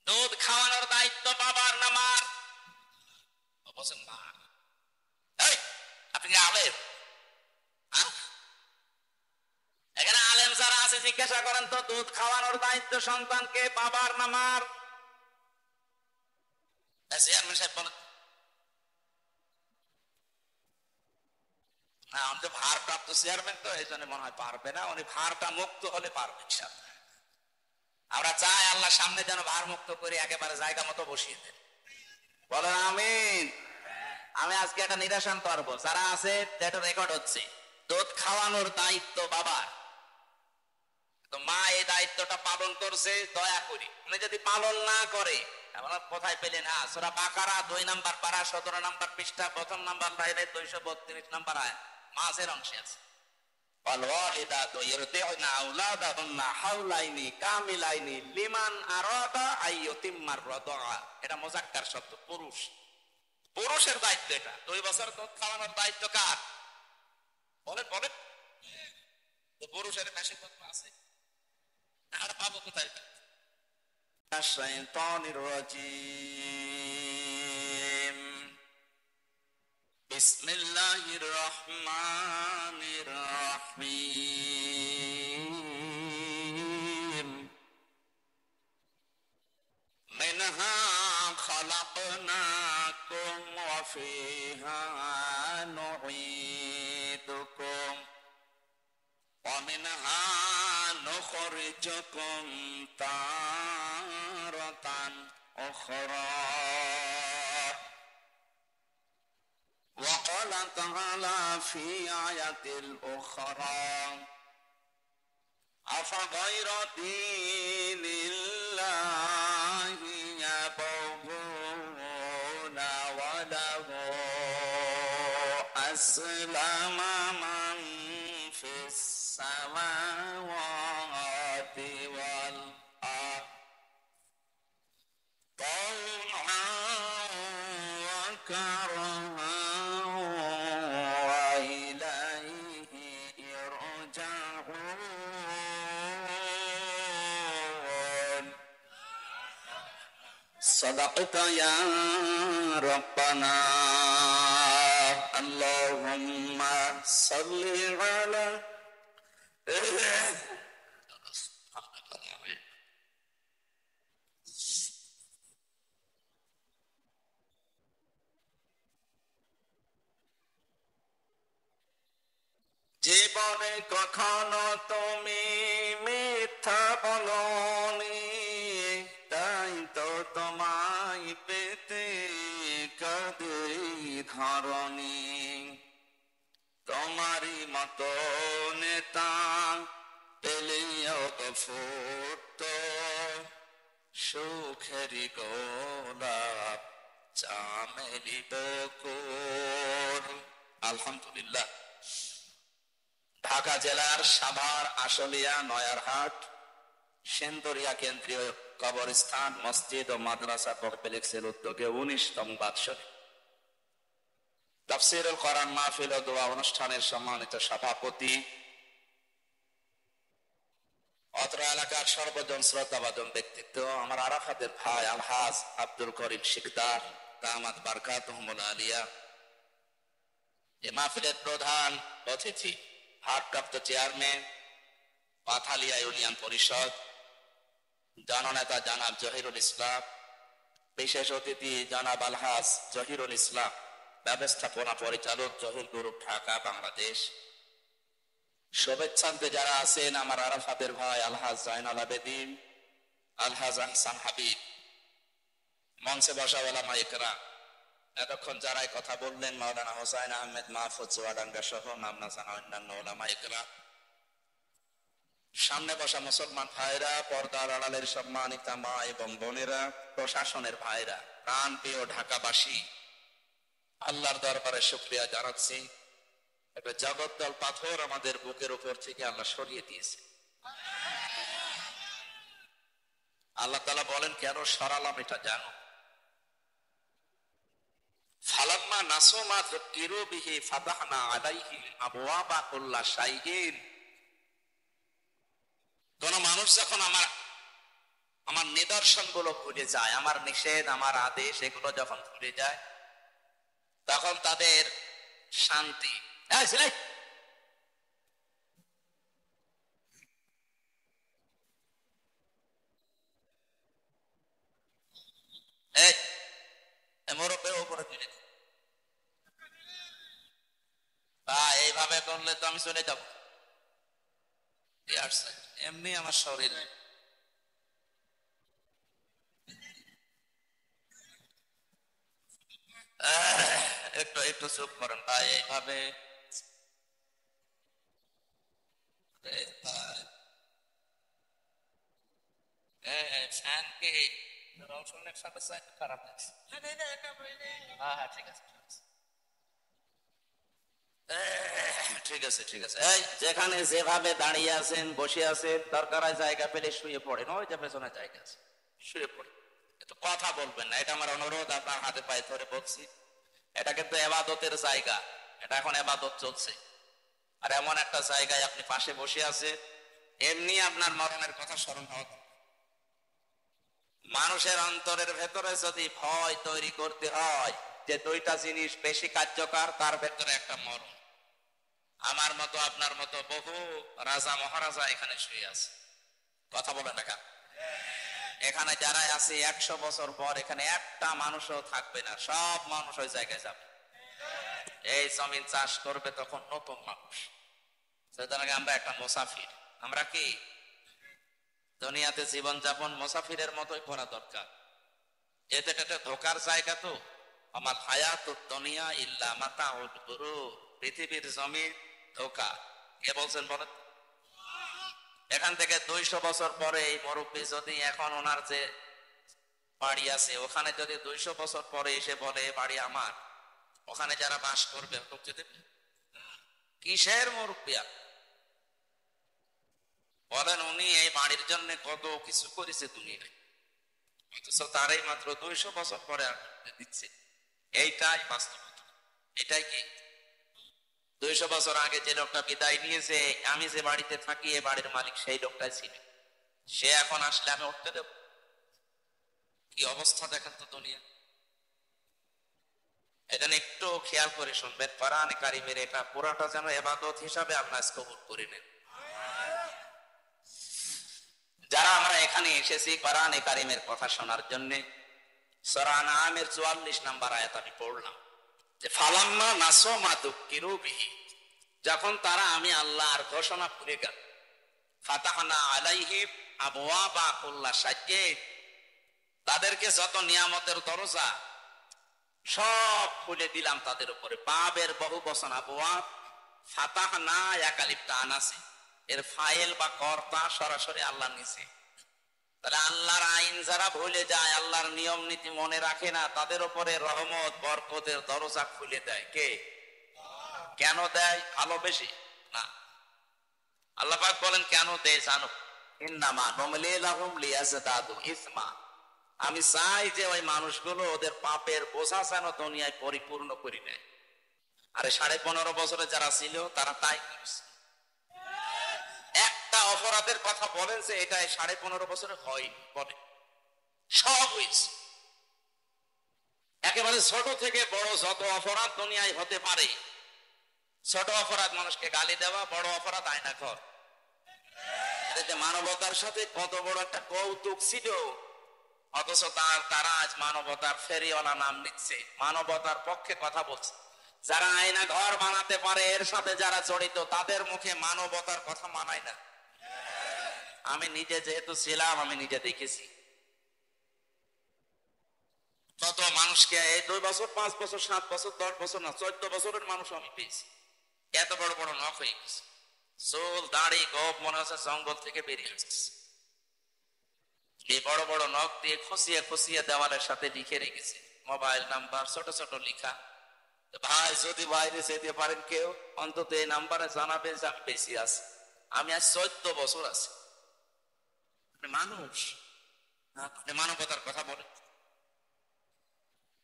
দুধ খাওয়ানোর দায়িত্ব বাবার না মার? বলছেন মা। আপনি কি আলেম? এখানে আলেম যারা আছে জিজ্ঞাসা করেন তো, দুধ খাওয়ানোর দায়িত্ব সন্তানকে বাবার না মার? চেয়ারম্যান সাহেব বলেন না, আমি তো ভারপ্রাপ্ত চেয়ারম্যান, তো এই জন্য মনে হয় পারবে না। উনি ভারটা মুক্ত হলে পারবে। আমরা চাই আল্লাহ সামনে যেন ভার মুক্ত করে একেবারে জায়গা মতো বসিয়ে দেন। বলেন আমিন। আমি আজকে একটা নিরাসন করবো, যারা আছে যেটা রেকর্ড হচ্ছে, দুধ খাওয়ানোর দায়িত্ব বাবার, তো মা এই দায়িত্বটা পালন করছে। দয়া করি উনি যদি পালন না করে, কোথায় পেলেন? সূরা বাকারা 2 নম্বর পারা 17 নম্বর পৃষ্ঠা 1ম নম্বর লাইনে 232 নম্বর আয়াত মাঝের অংশে আছে, ওয়ালওয়ালিদাতু ইরদি'না আওলাদাহুন্না হাওলাইনি কামিলাইনি লিমান আরাদা আইয়ুতিম্মার রাদা। এটা মুযাক্কার শব্দ, পুরুষ, পুরুষের দায়িত্ব এটা। 2 বছর দুধ খাওয়ানোর দায়িত্ব কার? বলেন বলেন। পুরুষের বেশি কত আছে? আর পাবো কোথায়? শাইতানির রাজিম। বিসমিল্লাহির রহমানির রহিম। মিনহা খালাকনাকুম ওয়া ফিহা নুঈদুকুম ওয়া মিনহা নুখরিজুকুম তারাতান উখরা। وقال تعالى في آية أخرى أفغير دين الله يبغون وله أسلم من في السماوات والأرض طوعا وكرها وإليه يرجعون. صدقت يا ربنا. اللهم صل على জীবনে কখনো তুমি মিথ্যা বলনি, তাই তো তোমায় পেতে কাঁদে ধরণী। তোমারই মতো নেতা পেলেও ফুটত সুখেরি গোলাপ চামেলি বকুল। আলহামদুলিল্লাহ। ঢাকা জেলার সাভার, আশুলিয়া, নয়ারহাট, সেন্দরিয়া কেন্দ্রীয় কবরস্থান, মসজিদ ও মাদ্রাসা কমপ্লেক্সের উদ্যোগে 19তম বাৎসরিক তাফসীরুল কোরআন মাহফিল ও দোয়া অনুষ্ঠানের সম্মানিত সভাপতি, অত্র এলাকার সর্বজন শ্রদ্ধাভাজন ব্যক্তিত্ব আমার আরাফাতের ভাই আলহাজ আব্দুল করিম শিকদার দামাত বারকাতুহুমুল আলিয়া, এ মাহফিলের প্রধান অতিথি ভারপ্রাপ্ত চেয়ারম্যান পাথালিয়া ইউনিয়ন পরিষদ জননেতা জনাব জহিরুল ইসলাম, বিশেষ অতিথি জনাব আলহাজ জহিরুল ইসলাম, ব্যবস্থাপনা পরিচালক জহির গ্রুপ ঢাকা বাংলাদেশ, শুভেচ্ছান্তে যারা আছেন আমার আরাফাতের ভাই আলহাজ জাইনাল আবেদিন, আলহাজ আহসান হাবিব, মঞ্চে বসা ওলামা ইকরাম, এতক্ষণ যারাই কথা বললেন মাওলানা হোসাইন আহমেদ মাহফুজ চুয়াডাঙ্গা সহ নামনা জানা অন্যান্য ওলামা ইকরাম, সামনে বসা মুসলমান ভাইরা, পর্দার আড়ালের সম্মানিতা মা এবং বোনেরা, প্রশাসনের ভাইরা, প্রাণ প্রিয় ঢাকাবাসী, আল্লাহর দরবারে শুকরিয়া জানাচ্ছি। একটা জগদ্দল পাথর আমাদের বুকের উপর থেকে আল্লাহ সরিয়ে দিয়েছে। আল্লাহ তাআলা বলেন কেন সরালাম এটা জানো। ফালাম্মা নাসু মা যুকিরু বিহি ফাতাহনা আলাইহিম আবওয়াবা কুল্লা শাইইন। কোন মানুষ যখন আমার আমার নিদর্শন গুলো ভুলে যায়, আমার নিষেধ, আমার আদেশ, এগুলো যখন ভুলে যায় তখন তাদের শান্তি। মোরবের উপরে তুলে এইভাবে করলে তো আমি চলে যাবো। এমনি আমার শরীর একটু একটু চুপ করেন ভাই, এইভাবে ফ্যান কি রওশনের সাথে খারাপ লাগছে? হ্যাঁ ঠিক আছে ঠিক আছে ঠিক আছে। এই যেখানে যেভাবে দাঁড়িয়ে আছেন, বসে আছেন, দরকার হয় জায়গা পেলে শুয়ে পড়েন, ওই যে পেছনে জায়গা আছে, শুয়ে পড়েন। একটু কথা বলবেন না, এটা আমার অনুরোধ, আপনার হাতে পায়ে ধরে বলছি। এটা কিন্তু এবাদতের জায়গা, এটা এখন এবাদত চলছে। আর এমন একটা জায়গায় আপনি পাশে বসে আছে, এমনি আপনার মরণের কথা স্মরণ হওয়া। মানুষের অন্তরের ভেতরে যদি ভয় তৈরি করতে হয় যে দুইটা জিনিস বেশি কার্যকর, তার ভেতরে একটা মরণ। আমার মতো আপনার মতো বহু রাজা মহারাজা এখানে শুয়ে আছে, কথা বলে না কেন? এখানে যারা আছে 100 বছর পর এখানে একটা মানুষও থাকবে না, সব মানুষ ওই জায়গায় যাবে। এই জমিন চাষ করবে তখন নতুন মানুষ। সুতরাং আমরা একটা মুসাফির। আমরা কি দুনিয়াতে জীবন যাপন মুসাফিরের মতোই করা দরকার। এতে একটা ধোকার জায়গা তো। আমার হায়াত দুনিয়া ইল্লা মাতাউল গুরুর, পৃথিবীর জমি ধোকা। কে বলছেন বলেন? এখান থেকে 200 বছর পরে এই মুরব্বী যদি এখন ওনার যে বাড়ি আছে ওখানে যদি 200 বছর পরে এসে বলে বাড়ি আমার, ওখানে যারা বাস করবে ঢুকতে দেবে? কিসের মুরব্বী? বলেন উনি এই বাড়ির জন্য কত কিছু করেছে দুনিয়ায়, অথচ তারাই মাত্র 200 বছর পরে দিচ্ছে। এইটাই বাস্তবতা। এটাই কি 200 বছর আগে যে লোকটা বিদায় নিয়েছে, আমি যে বাড়িতে থাকি এ বাড়ির মালিক সেই লোকটাই ছিল, সে এখন আসলে আমি উঠতে দেব? কি অবস্থা দেখেন তো দুনিয়া। এটা একটু খেয়াল করে শুনবেন, কোরআন কারীমের এটা পুরাটা যেন ইবাদত হিসাবে আমরা কবুল করে নেন। যারা আমরা এখানে এসেছি কোরআন কারীমের কথা শোনার জন্য, সূরা আনআমের 44 নম্বর আয়াত আমি পড়লাম যে ফালাম্মা নাসু মা যুকিরু বিহি, যখন তারা আমি আল্লাহর ঘোষণা ভুলে গেল, ফাতাহনা আলাইহিম আবওয়াবা কুল্লা শাইইন, তাদেরকে যত নিয়ামতের দরজা সব খুলে দিলাম তাদের উপরে। বাবের বহু বচন আবওয়াব, ফাতাহনা একালিফ টান আছে, এর ফাইল বা কর্তা সরাসরি আল্লাহ নিচে। তাহলে আল্লাহর আইন যারা ভুলে যায়, আল্লাহর নিয়ম নীতি মনে রাখে না, তাদের উপরে রহমত বরকতের দরজা খুলে দেয় কে? কেন দেয়? ভালোবেসে না। আল্লাহ পাক বলেন কেন দেয় জানো? ইন্নামা নুমলি লাহুম লিয়াজদাদু ইসমা, আমি চাই যে ওই মানুষগুলো ওদের পাপের বোঝা যেন দুনিয়ায় পরিপূর্ণ করে নেয়। আরে 15.5 বছরে যারা ছিল তারা তাই করছে। একটা অপরাধের কথা বলেন যে এটা 15.5 বছরে হয়, বলে সব হয়েছে। একেবারে ছোট থেকে বড় যত অপরাধ দুনিয়ায় হতে পারে, ছোট অপরাধ মানুষকে গালি দেওয়া, বড় অপরাধ আয়না ঘর। মানবতার সাথে কত বড় একটা কৌতুক ছিল, অথচ তারা আজ মানবতার ফেরিওয়ালা নাম নিচ্ছে, মানবতার পক্ষে কথা বলছে। যারা আয়না ঘর বানাতে পারে এর সাথে যারা জড়িত, তাদের মুখে মানবতার কথা মানায় না। আমি নিজে যেহেতু ছিলাম, আমি নিজে দেখেছি কত মানুষকে এই 2 বছর 5 বছর 7 বছর 10 বছর না 14 বছরের মানুষ আমি পেয়েছি, এত বড় বড় নখ হয়ে গেছে, চুল দাড়ি গোপ মনে হচ্ছে জঙ্গল থেকে বেরিয়ে আসছে। এই বড় বড় নখ দিয়ে খুঁচিয়ে খুঁচিয়ে দেওয়ালের সাথে লিখে রেখেছে মোবাইল নাম্বার ছোট ছোট লিখা। ভাই যদি বাইরে যেতে পারেন কেউ, অন্তত এই নাম্বারে জানাবেন যে আমি বেশি আছি। আমি আজ 14 বছর আছি। মানুষ মানবতার কথা বলে,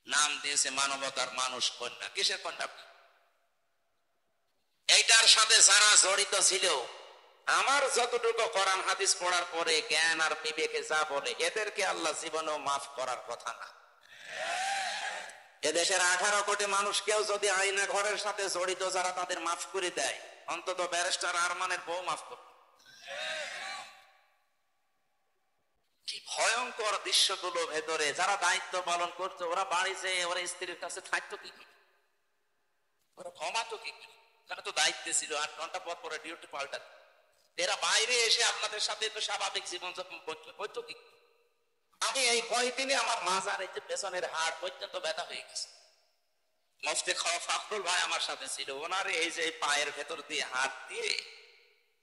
নাম দিয়েছে মানবতার মানুষ কন্যা। কিসের কন্যা? এইটার সাথে যারা জড়িত ছিল আমার যতটুকু কোরআন হাদিস পড়ার পরে জ্ঞান আর বিবেকে যা বলে, এদেরকে আল্লাহ জীবনেও মাফ করার কথা না। এদেশের 18 কোটি মানুষ কেউ যদি আইনা ঘরের সাথে জড়িত যারা, তাদের মাফ করে দেয়, অন্তত ব্যারিস্টার আরমানের বউ মাফ করবে। কি ভয়ঙ্কর দৃশ্যগুলো ভেতরে। যারা দায়িত্ব পালন করতো ওরা বাড়িতে ওরা স্ত্রীর কাছে থাকতো কি করে, ওরা ক্ষমাতো কি করে? তারা তো দায়িত্বে ছিল, 8 ঘন্টা পর পরে ডিউটি পাল্টাতো। এরা বাইরে এসে আপনাদের সাথে তো স্বাভাবিক জীবনযাপন করতো কি? আমি এই কয়েকদিনে আমার মাজার এই যে পেছনের হাড় পর্যন্ত ব্যথা হয়ে গেছে। মুফতি ফখরুল ভাই আমার সাথে ছিল, ওনার এই যে পায়ের ভেতর দিয়ে হাত দিয়ে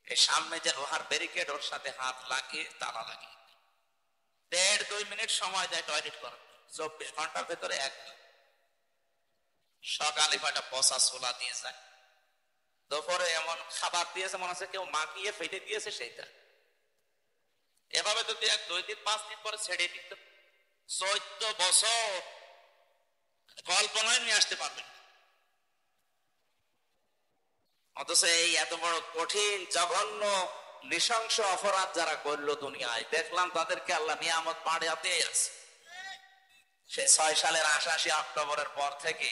এই সামনে যে লোহার ব্যারিকেড, ওর সাথে হাত লাগিয়ে তালা লাগিয়ে 1.5-2 মিনিট সময় দেয় টয়লেট করার, 24 ঘন্টার ভেতরে একদম। সকালে কয়টা পচা ছোলা দিয়ে যায়, দুপুরে এমন খাবার দিয়েছে মনে হচ্ছে কেউ মাখিয়ে ফেটে দিয়েছে সেইটা। এভাবে যদি 1-2 দিন 5 দিন পরে ছেড়ে দিত, 14 বছর কল্পনায় নিয়ে আসতে পারবেন। অথচ এই এত বড় কঠিন জঘন্য নৃশংস অপরাধ যারা করলো দুনিয়ায়, দেখলাম তাদেরকে আল্লাহ নিয়ামত বাড়াতে আছে। সে 6 সালের 88 অক্টোবরের পর থেকে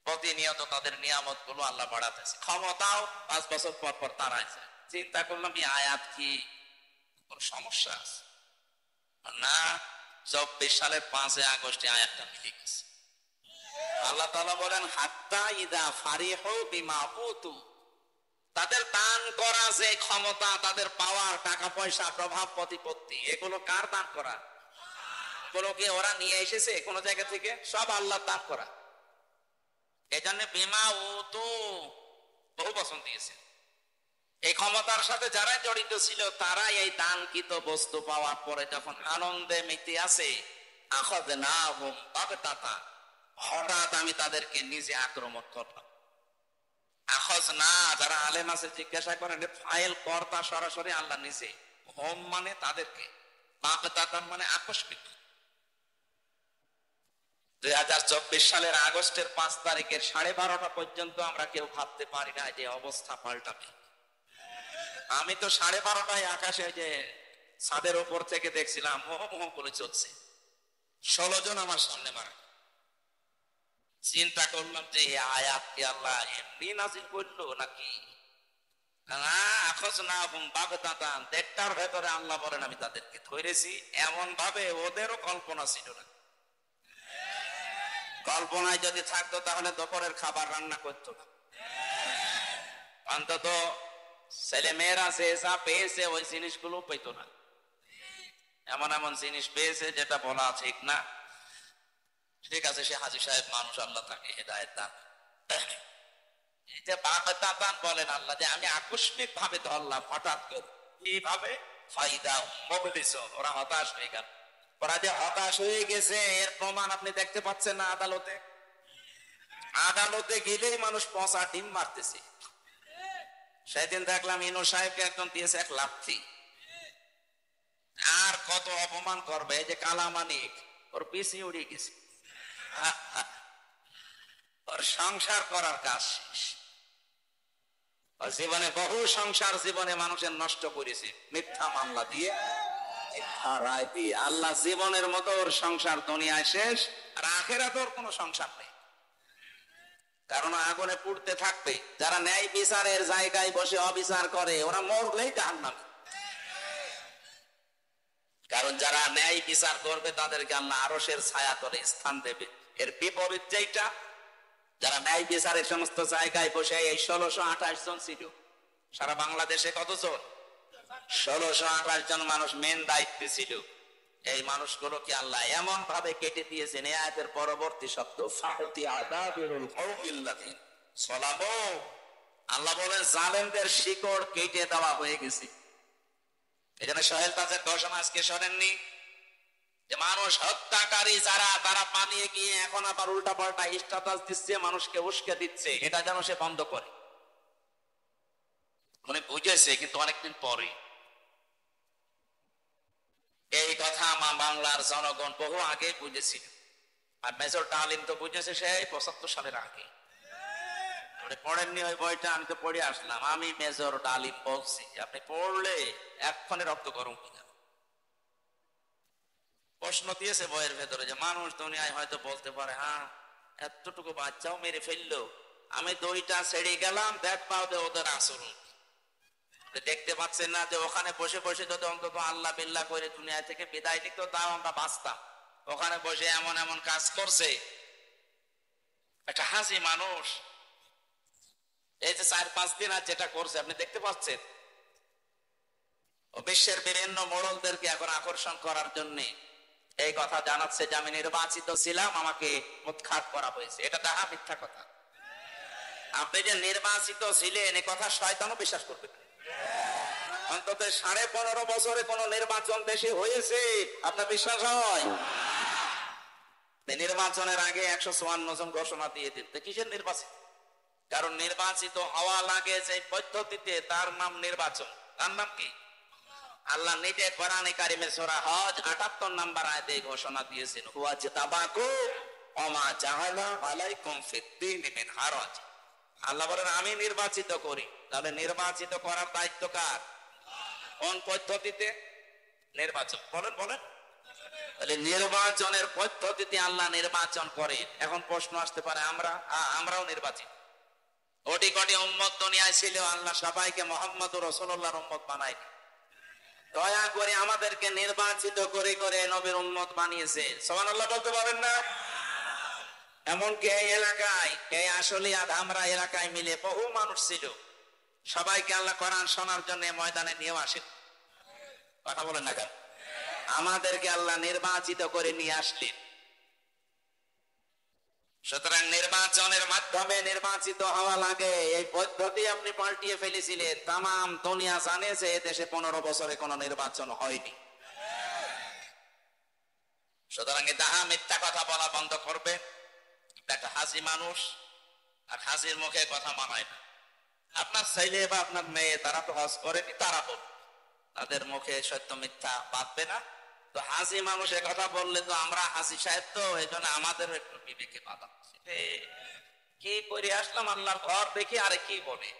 প্রতিনিয়ত তাদের নিয়ামত গুলো আল্লাহ বাড়াতেছে। ক্ষমতাও 5 বছর পর পর তারাইছে। চিন্তা করলাম এই আয়াত কি কোন সমস্যা আছে না? 24 সালের 5 আগস্টে আয়াতটা মিলে গেছে। আল্লাহ তাআলা বলেন, হাত্তা ইদা ফারিহু বিমা উতু, তাদের দান করা যে ক্ষমতা, তাদের পাওয়ার, টাকা পয়সা, প্রভাব প্রতিপত্তি, এগুলো কার দান করা? এগুলোকে ওরা নিয়ে এসেছে কোন জায়গা থেকে? সব আল্লাহ দান করা। এজন্য বিমা উতু বহু বচন দিয়েছে। এই ক্ষমতার সাথে যারা জড়িত ছিল তারাই এই দানকৃত বস্তু পাওয়ার পরে যখন আনন্দে মেতে আছে, আখাযনাহুম বাগতাতা, হঠাৎ আমি তাদেরকে নিজে আক্রমণ করলাম। আখাযনা, যারা আলেম আছে জিজ্ঞাসা করেন, ফাইল কর্তা সরাসরি আল্লাহ নিজে, হোম মানে তাদেরকে, বাগতাতা মানে আকস্মিক। 2024 সালের আগস্টের 5 তারিখের 12:30 পর্যন্ত আমরা কেউ ভাবতে পারি না যে অবস্থা পাল্টাবে। আমি তো 12:30টায় আকাশে যে ছাদের উপর থেকে দেখছিলাম মোহ করে চলছে, 16 জন আমার সামনে মারা। চিন্তা করলাম যে এই আয়াত কি আল্লাহ এমনি নাজিল করলো নাকি? না, আখাযনাহুম বাগতাতান, দেড়টার ভেতরে আল্লাহ বলেন আমি তাদেরকে ধরেছি এমন ভাবে ওদেরও কল্পনা ছিল না। কল্পনায় যদি থাকতো তাহলে দুপুরের খাবার রান্না করতো না। অন্তত ছেলে মেয়েরা যে যা পেয়েছে ওই জিনিসগুলো পেতো না। এমন এমন জিনিস পেয়েছে যেটা বলা ঠিক না। ঠিক আছে, সে হাজী সাহেব মানুষ, আল্লাহ তাকে হেদায়েত দান। এই যে বাগতাতান বলেন আল্লাহ, যে আমি আকস্মিক ভাবে ধরলাম, হঠাৎ করে কিভাবে, ফাইদা মুবলিসুন, ওরা হতাশ হয়ে গেল। ওরা যে হতাশ হয়ে গেছে এর প্রমাণ আপনি দেখতে পাচ্ছেন না আদালতে। আদালতে গেলেই মানুষ পচা ডিম মারতেছে। সেদিন দেখলাম ইনু সাহেবকে একজন দিয়েছে 1 লাথি। আর কত অপমান করবে? এই যে কালামানিক, ওর পিছিয়ে উড়ে গেছে, ওর সংসার করার কাজ শেষ। জীবনে বহু সংসার জীবনে মানুষের নষ্ট করেছে মিথ্যা মামলা দিয়ে, রায় দিয়ে। আল্লাহ জীবনের মতো ওর সংসার দুনিয়ায় শেষ, আর আখিরাতে ওর কোনো সংসার নেই, কারণ আগুনে পুড়তে থাকবে। যারা ন্যায় বিচারের জায়গায় বসে অবিচার করে ওরা মরলেই জাহান্নামে। কারণ যারা ন্যায় বিচার করবে তাদেরকে আল্লাহ আরশের ছায়া তলে স্থান দেবে। এর বিপরীত যেটা, যারা ন্যায় বিচারের সমস্ত জায়গায় বসে, এই 1628 জন ছিল সারা বাংলাদেশে। কতজন? 1628 জন মানুষ মেন দায়িত্বে ছিল। এই মানুষগুলোকে আল্লাহ এমন ভাবে কেটে দিয়েছেন। এই আয়াতের পরবর্তী শব্দ ফাতি আদাবিরুল কওমিল্লাযিন সালামু, আল্লাহ বলেন জালেমদের শিকড় কেটে দেওয়া হয়ে গেছে। এখানে সোহেল তাজের ঘোষণা আজকে শোনেননি যে মানুষ হত্যাকারী যারা, তারা পালিয়ে গিয়ে এখন আবার উল্টা পাল্টা স্ট্যাটাস দিচ্ছে, মানুষকে উস্কে দিচ্ছে, এটা যেন সে বন্ধ করে। উনি বুঝেছে কিন্তু অনেকদিন পরে। এই কথা আমার বাংলার জনগণ বহু আগে বুঝেছিল, আর মেজর ডালিম তো বুঝেছে সেই 75 সালের আগে। পড়েননি ওই বইটা? আমি তো পড়ে আসলাম। আমি মেজর ডালিম বলছি আপনি পড়লে এক্ষণে রক্ত গরম হয়ে যাবে। প্রশ্ন দিয়েছে বইয়ের ভেতরে যে মানুষ দুনিয়ায় হয়তো বলতে পারে, হ্যাঁ এতটুকু বাচ্চাও মেরে ফেললো, আমি দইটা ছেড়ে গেলাম, দেখ পাও ওদের আচরণ দেখতে পাচ্ছেন না যে ওখানে বসে বসে যদি অন্তত আল্লাহ বিল্লাহ করে দুনিয়া থেকে বিদায় নিত, তাও আমরা বাঁচতাম। ওখানে বসে এমন এমন কাজ করছে একটা হাসি মানুষ। এই যে 4-5 দিন আর যেটা করছে আপনি দেখতে পাচ্ছেন, ও বিশ্বের বিভিন্ন মোড়লদেরকে এখন আকর্ষণ করার জন্য এই কথা জানাচ্ছে যে আমি নির্বাচিত ছিলাম, আমাকে উৎখাত করা হয়েছে। এটা তাহা মিথ্যা কথা। আপনি যে নির্বাচিত ছিলেন এ কথা শয়তানও বিশ্বাস করবে না। অন্তত 15.5 বছরে কোন নির্বাচন দেশে হয়েছে আপনার বিশ্বাস হয়? নির্বাচনের আগে 154 জন ঘোষণা দিয়ে দিত, কিসের নির্বাচন? কারণ নির্বাচিত হওয়া লাগে যে পদ্ধতিতে, তার নাম নির্বাচন। তার নাম কি? আল্লাহ নিজে কোরআনে কারিমে সূরা হজ 78 নম্বর আয়াতে ঘোষণা দিয়েছেন, হুয়া জিতাবাকু ওমা জাআলা আলাইকুম ফিদ্দীন মিন হারাজ। আল্লাহ বলেন আমি নির্বাচিত করি। তাহলে নির্বাচিত করার দায়িত্ব কার? কোন পদ্ধতিতে নির্বাচন? বলেন বলেন। তাহলে নির্বাচনের পদ্ধতিতে আল্লাহ নির্বাচন করে। এখন প্রশ্ন আসতে পারে আমরাও নির্বাচিত। কোটি কোটি উম্মত দুনিয়ায় ছিল, আল্লাহ সবাইকে মুহাম্মদুর রাসূলুল্লাহর উম্মত বানায়। দয়া করে আমাদেরকে নির্বাচিত করে করে নবীর উম্মত বানিয়েছে। সুবহানাল্লাহ বলতে পারেন না? এমনকি এই এলাকায়, এই আশুলিয়া ধামরা এলাকায় মিলে বহু মানুষ ছিল, সবাইকে আল্লাহ কোরআন শোনার জন্য ময়দানে নিয়ে আসেন। কথা বলেন না কেন? আমাদেরকে আল্লাহ নির্বাচিত করে নিয়ে আসলেন। সুতরাং নির্বাচনের মাধ্যমে নির্বাচিত হওয়া লাগে, এই পদ্ধতি আপনি পাল্টিয়ে ফেলেছিলেন। তামাম দুনিয়া জানে যে দেশে 15 বছরে কোন নির্বাচন হয়নি। সুতরাং দাহা মিথ্যা কথা বলা বন্ধ করবে। একটা হাসি মানুষ, আর হাসির মুখে কথা মানায় না। আপনার ছেলে বা আপনার মেয়ে তারা তো হজ করেনি, তারা বল, তাদের মুখে সত্য মিথ্যা বাঁধবে না। তো হাসি মানুষের কথা বললে তো আমরা হাসি সাহেব, তো এই জন্য আমাদের একটু বিবেকে বাধা। কি করে আসলাম আল্লাহর ঘর দেখি, আরে কি বলে।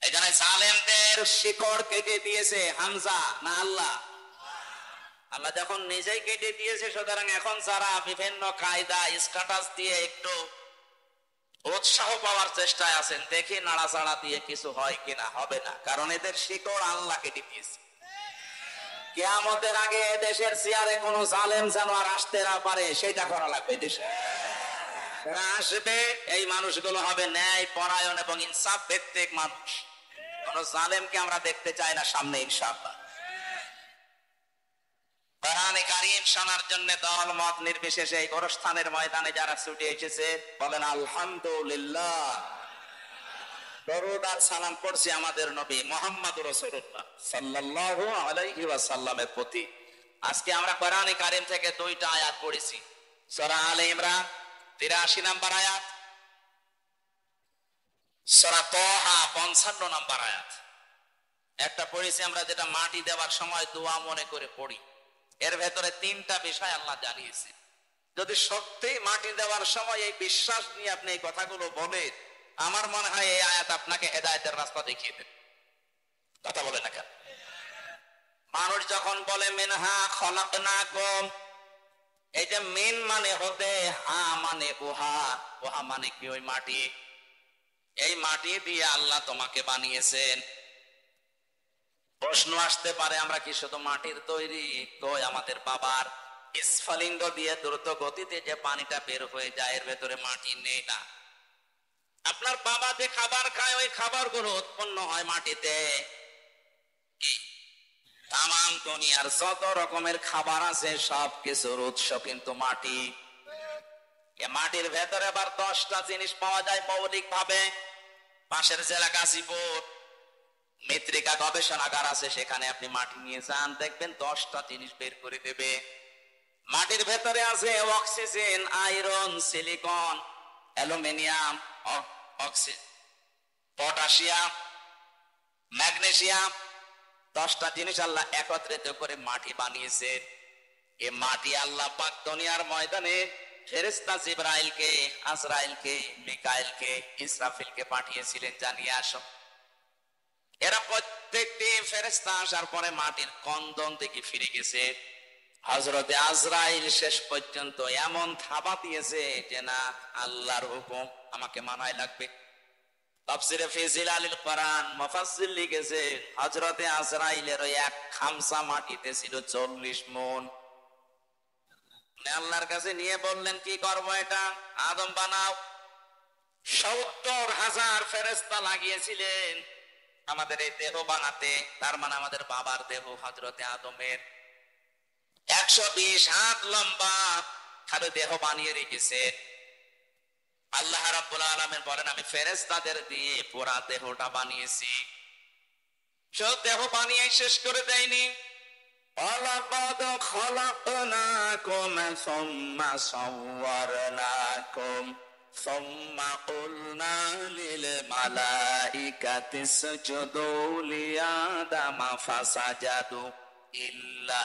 এখানে জালেমদের শিকড় কেটে দিয়েছে হামজা না আল্লাহ? আল্লাহ যখন নিজেই কেটে দিয়েছে, সুতরাং এখন যারা বিভিন্ন কায়দা স্ট্যাটাস দিয়ে একটু উৎসাহ পাওয়ার চেষ্টায় আছেন, দেখি নাড়াচাড়া দিয়ে কিছু হয় কিনা। হবে না, কারণ এদের শিকড় আল্লাহ কেটে দিয়েছে। কিয়ামতের আগে দেশের চেয়ারে কোন জালেম যেন আর আসতে না পারে, সেটা করা লাগবে। দেশে আসবে, এই মানুষগুলো হবে ন্যায় পরায়ণ এবং ইনসাফ ভিত্তিক মানুষ। কোন জালেমকে আমরা দেখতে চাই না সামনে, ইনশাআল্লাহ। কোরআনে কারীম শোনার জন্য দল মত নির্বিশেষে এই গোরস্থানের ময়দানে যারা ছুটে এসেছে, বলেন আলহামদুলিল্লাহ। দরুদ আর সালাম পড়ছি আমাদের নবী মুহাম্মদুর রাসূলুল্লাহ সাল্লাল্লাহু আলাইহি ওয়াসাল্লামের প্রতি। আজকে আমরা কোরআনে কারীম থেকে 2টা আয়াত পড়েছি। সূরা আলে ইমরান 83 নম্বর আয়াত, সূরা তাহা 55 নম্বর আয়াত। একটা পড়েছি আমরা যেটা মাটি দেওয়ার সময় দোয়া মনে করে পড়ি। এর ভেতরে 3টা বিষয় আল্লাহ জানিয়েছে। যদি সত্যি মাটি দেওয়ার সময় এই বিশ্বাস নিয়ে আপনি এই কথাগুলো বলেন, আমার মনে হয় এই আয়াত আপনাকে হেদায়েতের রাস্তা দেখিয়ে দেবে। কথা বলে না কেন? মানুষ যখন বলে মিনহা খলাকনাকুম, এটা মিন মানে হতে, হা মানে উহা। উহা মানে কি? ওই মাটি। এই মাটি দিয়ে আল্লাহ তোমাকে বানিয়েছেন। প্রশ্ন আসতে পারে, আমরা কি শুধু মাটির তৈরি? কই, আমাদের বাবার স্ফলিঙ্গ দিয়ে দ্রুত গতিতে যে পানিটা বের হয়ে যায়, এর ভেতরে মাটি নেই না? আপনার বাবা যে খাবার খায়, ওই খাবারগুলো উৎপন্ন হয় মাটিতে। তামাম দুনিয়ার যত রকমের খাবার আছে সব কিছুর উৎস কিন্তু মাটি। মাটির ভেতরে আবার 10টা জিনিস পাওয়া যায় মৌলিক ভাবে। পাশের জেলা গাজীপুর মৃত্তিকা গবেষণাগার আছে, সেখানে আপনি মাটি নিয়ে যান, দেখবেন 10টা জিনিস বের করে দেবে। মাটির ভেতরে আছে oxygen, iron, silicon, aluminium, potassium, magnesium. 10টা জিনিস আল্লাহ একত্রিত করে মাটি বানিয়েছে। এ মাটি আল্লাহ পাক দুনিয়ার ময়দানে ফেরেশতা জিবরাইলকে, আজরাইলকে, মিকাইলকে, ইসরাফিলকে পাঠিয়েছিলেন, জানিয়ে আসো। এরা প্রত্যেকটি ফেরেশতা আসার পরে মাটির কন্দন থেকে ফিরে গেছে। হযরতে আজরাইল শেষ পর্যন্ত এমন থাবা দিয়েছে যে না, আল্লাহর হুকুম আমাকে মানাই লাগবে। তাফসিরে ফি জিলালিল কোরআন মুফাসসির লিখেছে, হযরতে আজরাইলের ওই এক খামসা মাটিতে ছিল 40 মণ। আল্লাহর কাছে নিয়ে বললেন, কি করব এটা? আদম বানাও। 70,000 ফেরেশতা লাগিয়েছিলেন আমাদের এই দেহ বানাতে। তার মানে আমাদের বাবার দেহ হযরতে আদমের 120 হাত লম্বা খালি দেহ বানিয়ে রেখেছে। আল্লাহ রাব্বুল আলামিন বলেন, আমি ফেরেশতাদের দিয়ে পুরা দেহটা বানিয়েছি। সব দেহ বানিয়ে শেষ করে দেয়নি। ওয়ালাকাদ খলাকনাকুম সুম্মা সাওয়ারনাকুম সুম্মা কুলনা লিল মালাইকাতি ইসজুদু লিআদামা ফাসাজাদু ইল্লা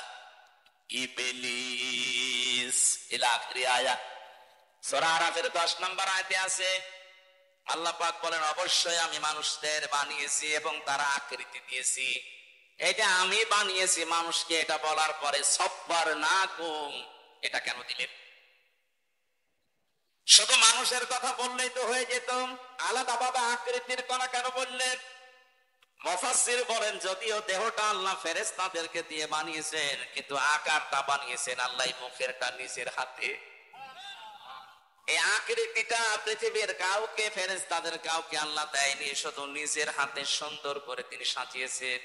ইবলিস। ইলা আখির আয়াত। সূরা আরাফের 10 নম্বর আয়াতে আছে, আল্লাহ পাক বলেন, অবশ্যই আমি মানুষদের বানিয়েছি এবং তারা আকৃতি দিয়েছি। এটা আমি বানিয়েছি মানুষকে, এটা বলার পরে সব্বার না কুম, এটা কেন দিলেন? শুধু মানুষের কথা বললেই তো হয়ে যেত, আলাদাভাবে আকৃতির কথা কেন বললেন? মুফাসসির বলেন, যদিও দেহটা আল্লাহ ফেরেশতাদেরকে দিয়ে বানিয়েছেন, কিন্তু আকারটা বানিয়েছেন আল্লাহ মুখেরটা নিজের হাতে। এই আকৃতিটা পৃথিবীর কাউকে, ফেরেশতাদের কাউকে আল্লাহ দেয়নি, শুধু নিজের হাতে সুন্দর করে তিনি সাজিয়েছেন।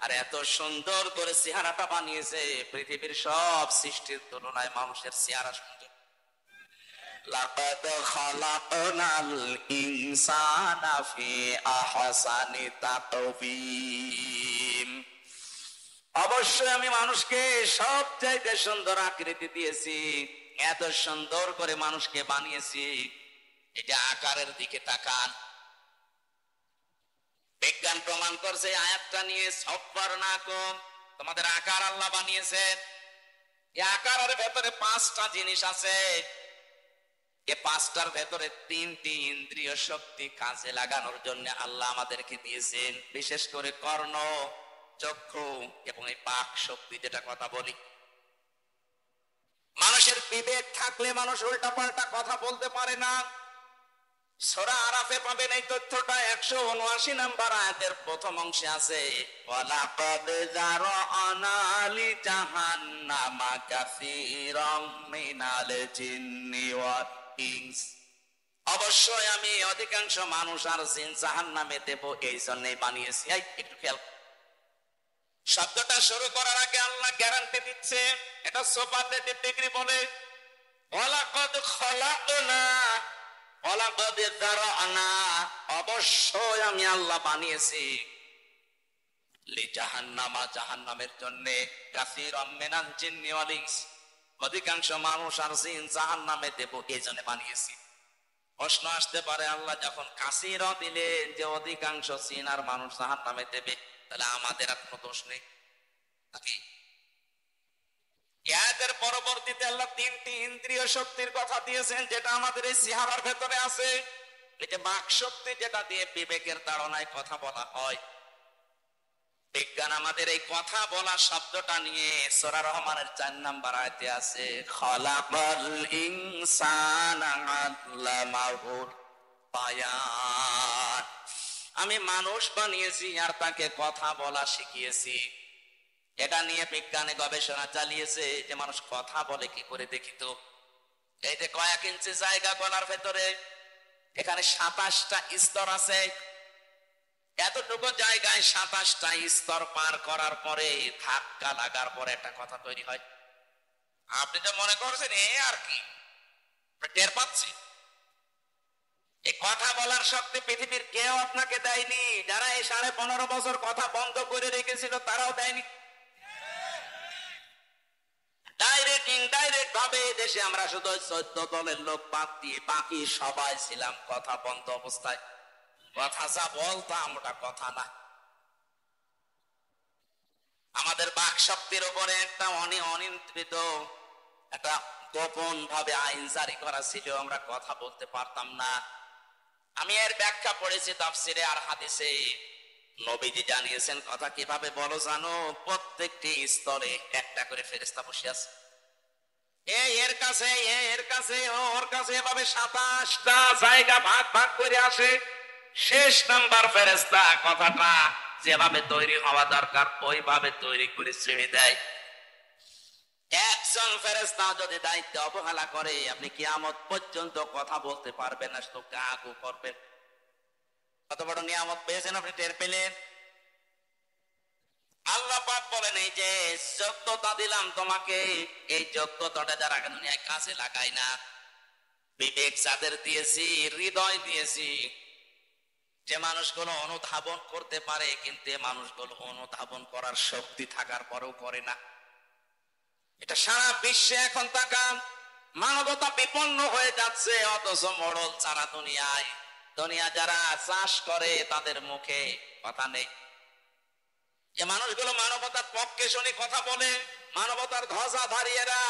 আর এত সুন্দর করে চেহারাটা বানিয়েছে, পৃথিবীর সব সৃষ্টির তুলনায় মানুষের চেহারা সুন্দর। লাকাদ খালাকনাল ইনসানা ফি আহসানি তাকওয়িম। অবশ্যই আমি মানুষকে সবচাইতে সুন্দর আকৃতি দিয়েছি, এত সুন্দর করে মানুষকে বানিয়েছি। এটা আকারের দিকে তাকান। বিজ্ঞান প্রমাণ করছে আয়াতটা নিয়ে, সব্বার না কম, তোমাদের আকার আল্লাহ বানিয়েছেন। এই আকারের ভেতরে 5টা জিনিস আছে। এই 5টার ভেতরে 3টি ইন্দ্রিয় শক্তি কাজে লাগানোর জন্য আল্লাহ আমাদেরকে দিয়েছেন, বিশেষ করে কর্ণ, চক্ষু এবং এই বাক শক্তি, যেটা কথা বলি। মানুষের বিবেক থাকলে মানুষ উল্টা পাল্টা কথা বলতে পারে না। সূরা আরাফে পাবেন এই তথ্যটা, 179 নম্বর আয়াতের প্রথম অংশে আছে, ওয়ালাকাদ যারানা লিজাহান্নামা কাসীরাম মিনাল জিন্নি ওয়াল ইনস। অবশ্যই আমি অধিকাংশ মানুষ আর জিন জাহান্নামে দেব, এই জন্যই বানিয়েছি। একটু খেয়াল। শব্দটা শুরু করার আগে আল্লাহ গ্যারান্টি দিচ্ছে, এটা সুপারলেটিভ ডিগ্রি বলে। ওয়ালাকাদ খলাকনা, ওয়ালাকাদ যারানা, অবশ্যই আমি আল্লাহ বানিয়েছি লিজাহান্নামা, জাহান্নামের জন্য, কাসীরাম মিনাল জিন্নি ওয়াল ইনস, অধিকাংশ মানুষ আর জিন জাহান্নামে দেব, এই জন্য বানিয়েছি। প্রশ্ন আসতে পারে, আল্লাহ যখন কাসীরা দিলেন যে অধিকাংশ জিন আর মানুষ জাহান্নামে দেবে, তাহলে আমাদের আর কোনো দোষ নেই নাকি? এর পরবর্তীতে আল্লাহ 3টি ইন্দ্রিয় শক্তির কথা দিয়েছেন, যেটা আমাদের এই চেহারার ভেতরে আছে। এটা বাক শক্তি, যেটা দিয়ে বিবেকের তাড়নায় কথা বলা হয়। বিজ্ঞান আমাদের এই কথা বলা শব্দটা নিয়ে সূরা রহমানের 4 নম্বর আয়াতে আছে, খালাকাল ইনসানা আল্লামাহুল বায়ান। আমি মানুষ বানিয়েছি আর তাকে কথা বলা শিখিয়েছি। এটা নিয়ে বিজ্ঞানে গবেষণা চালিয়েছে যে মানুষ কথা বলে কি করে, দেখি তো। এই যে কয়েক ইঞ্চি জায়গা গলার ভেতরে, এখানে 27টা স্তর আছে। এতটুকু জায়গায় 27টা স্তর পার করার পরে, ধাক্কা লাগার পরে একটা কথা তৈরি হয়। আপনি তো মনে করছেন এ আর কি, টের পাচ্ছি। এই কথা বলার শক্তি পৃথিবীর কেউ আপনাকে দেয়নি। যারা এই 15.5 বছর কথা বন্ধ করে রেখেছিল, তারাও দেয়নি। ডাইরেক্ট ইনডাইরেক্ট ভাবে দেশে আমরা শুধু 14 দলের লোক বাদ দিয়ে বাকি সবাই ছিলাম কথা বন্ধ অবস্থায়। কথা যা বলতাম ওটা কথা না। আমাদের বাক শক্তির উপরে একটা অনিয়ন্ত্রিত একটা গোপন ভাবে আইন জারি করা ছিল, আমরা কথা বলতে পারতাম না। আমি এর ব্যাখ্যা পড়েছি তাফসিরে আর হাদিসে। নবীজি জানিয়েছেন কথা কিভাবে বলো জানো? প্রত্যেকটি স্তরে একটা করে ফেরেশতা বসে আছে। এর কাছে এর কাছে ওর কাছে এভাবে 27টা জায়গা ভাগ ভাগ করে আসে। শেষ নাম্বার ফেরেশতা কথাটা যেভাবে তৈরি হওয়া দরকার ওইভাবে তৈরি করে ছেড়ে দেয়। একজন ফেরেশতা যদি দায়িত্ব অবহেলা করে, আপনি কিয়ামত পর্যন্ত কথা বলতে পারবেন না, শুধু কাকু করবেন। কত বড় নিয়ামত পেয়েছেন আপনি, টের পেলেন? আল্লাহ পাক বলেন, এই যে যোগ্যতা দিলাম তোমাকে, এই যোগ্যতাটা যারা দুনিয়ায় কাজে লাগায় না, বিবেক যাদের দিয়েছি, হৃদয় দিয়েছি, যে মানুষগুলো অনুধাবন করতে পারে, কিন্তু এই মানুষগুলো অনুধাবন করার শক্তি থাকার পরেও করে না। এটা সারা বিশ্বে এখন তাকান, মানবতা বিপন্ন হয়ে যাচ্ছে, অথচ মরল সারা দুনিয়ায়। দুনিয়া যারা চাষ করে তাদের মুখে কথা নেই। যে মানুষগুলো মানবতার পক্ষে শুনে কথা বলে, মানবতার ধ্বজাধারীরা,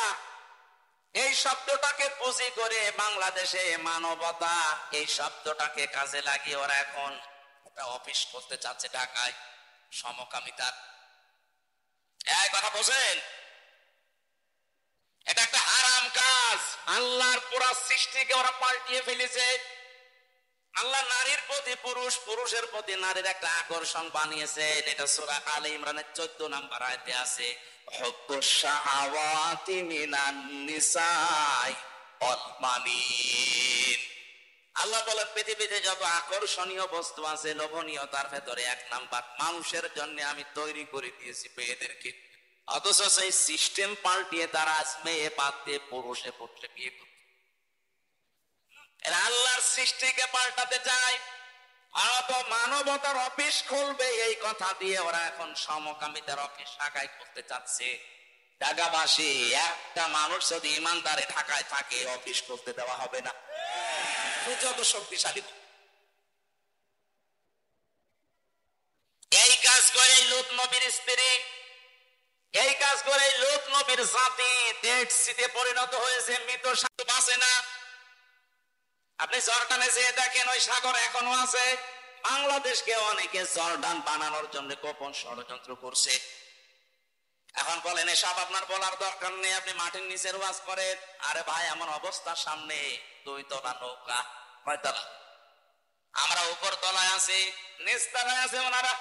এই শব্দটাকে পুঁজি করে বাংলাদেশে মানবতা, এই শব্দটাকে কাজে লাগিয়ে ওরা এখন একটা অফিস করতে চাচ্ছে ঢাকায়, সমকামিতার। এই কথা বোঝেন? এটা একটা হারাম কাজ। আল্লাহর পুরা সৃষ্টিকে ওরা পাল্টিয়ে ফেলেছে। আল্লাহ নারীর প্রতি পুরুষ, পুরুষের প্রতি নারীর একটা আকর্ষণ বানিয়েছেন। এটা সূরা আলে ইমরানের 14 নম্বর আয়াতে আছে, হুব্বুশ শাহাওয়াতি মিনান নিসাই ওয়াল বানিন। আল্লাহ বলেন পৃথিবীতে যত আকর্ষণীয় বস্তু আছে, লোভনীয়তার ভেতরে এক নাম্বার মানুষের জন্য আমি তৈরি করে দিয়েছি মেয়েদেরকে। অথচ সেই সিস্টেম পাল্টিয়ে তারা আজ মেয়ে বাদ দিয়ে পুরুষে পুত্রে বিয়ে করছে। আল্লাহর সৃষ্টিকে পাল্টাতে চায়, মানবতার অফিস খুলবে এই কথা দিয়ে ওরা এখন সমকামিতার অফিস ঢাকায় করতে চাচ্ছে। ঢাকাবাসী একটা মানুষ যদি ইমানদারে ঢাকায় থাকে, অফিস করতে দেওয়া হবে না, যত শক্তিশালী। এই কাজ করে লূত নবীর স্ত্রী, এই কাজ করে লূত নবীর জাতি ডেড সিতে পরিণত হয়েছে, মৃত সাধু বাঁচে না। আপনি জর্ডানে যেয়ে দেখেন, ওই সাগর এখনো আছে। বাংলাদেশকে অনেকে জর্ডান বানানোর জন্য গোপন ষড়যন্ত্র করছে। এখন বলেন এসব আপনার বলার দরকার নেই, আপনি মাটির নিচের ওয়াজ করেন। আরে ভাই, এমন অবস্থার সামনে 2 তলা নৌকা, 9 তলা, আমরা উপর তলায় আছি, নিচ তলায় আছে ওনারা,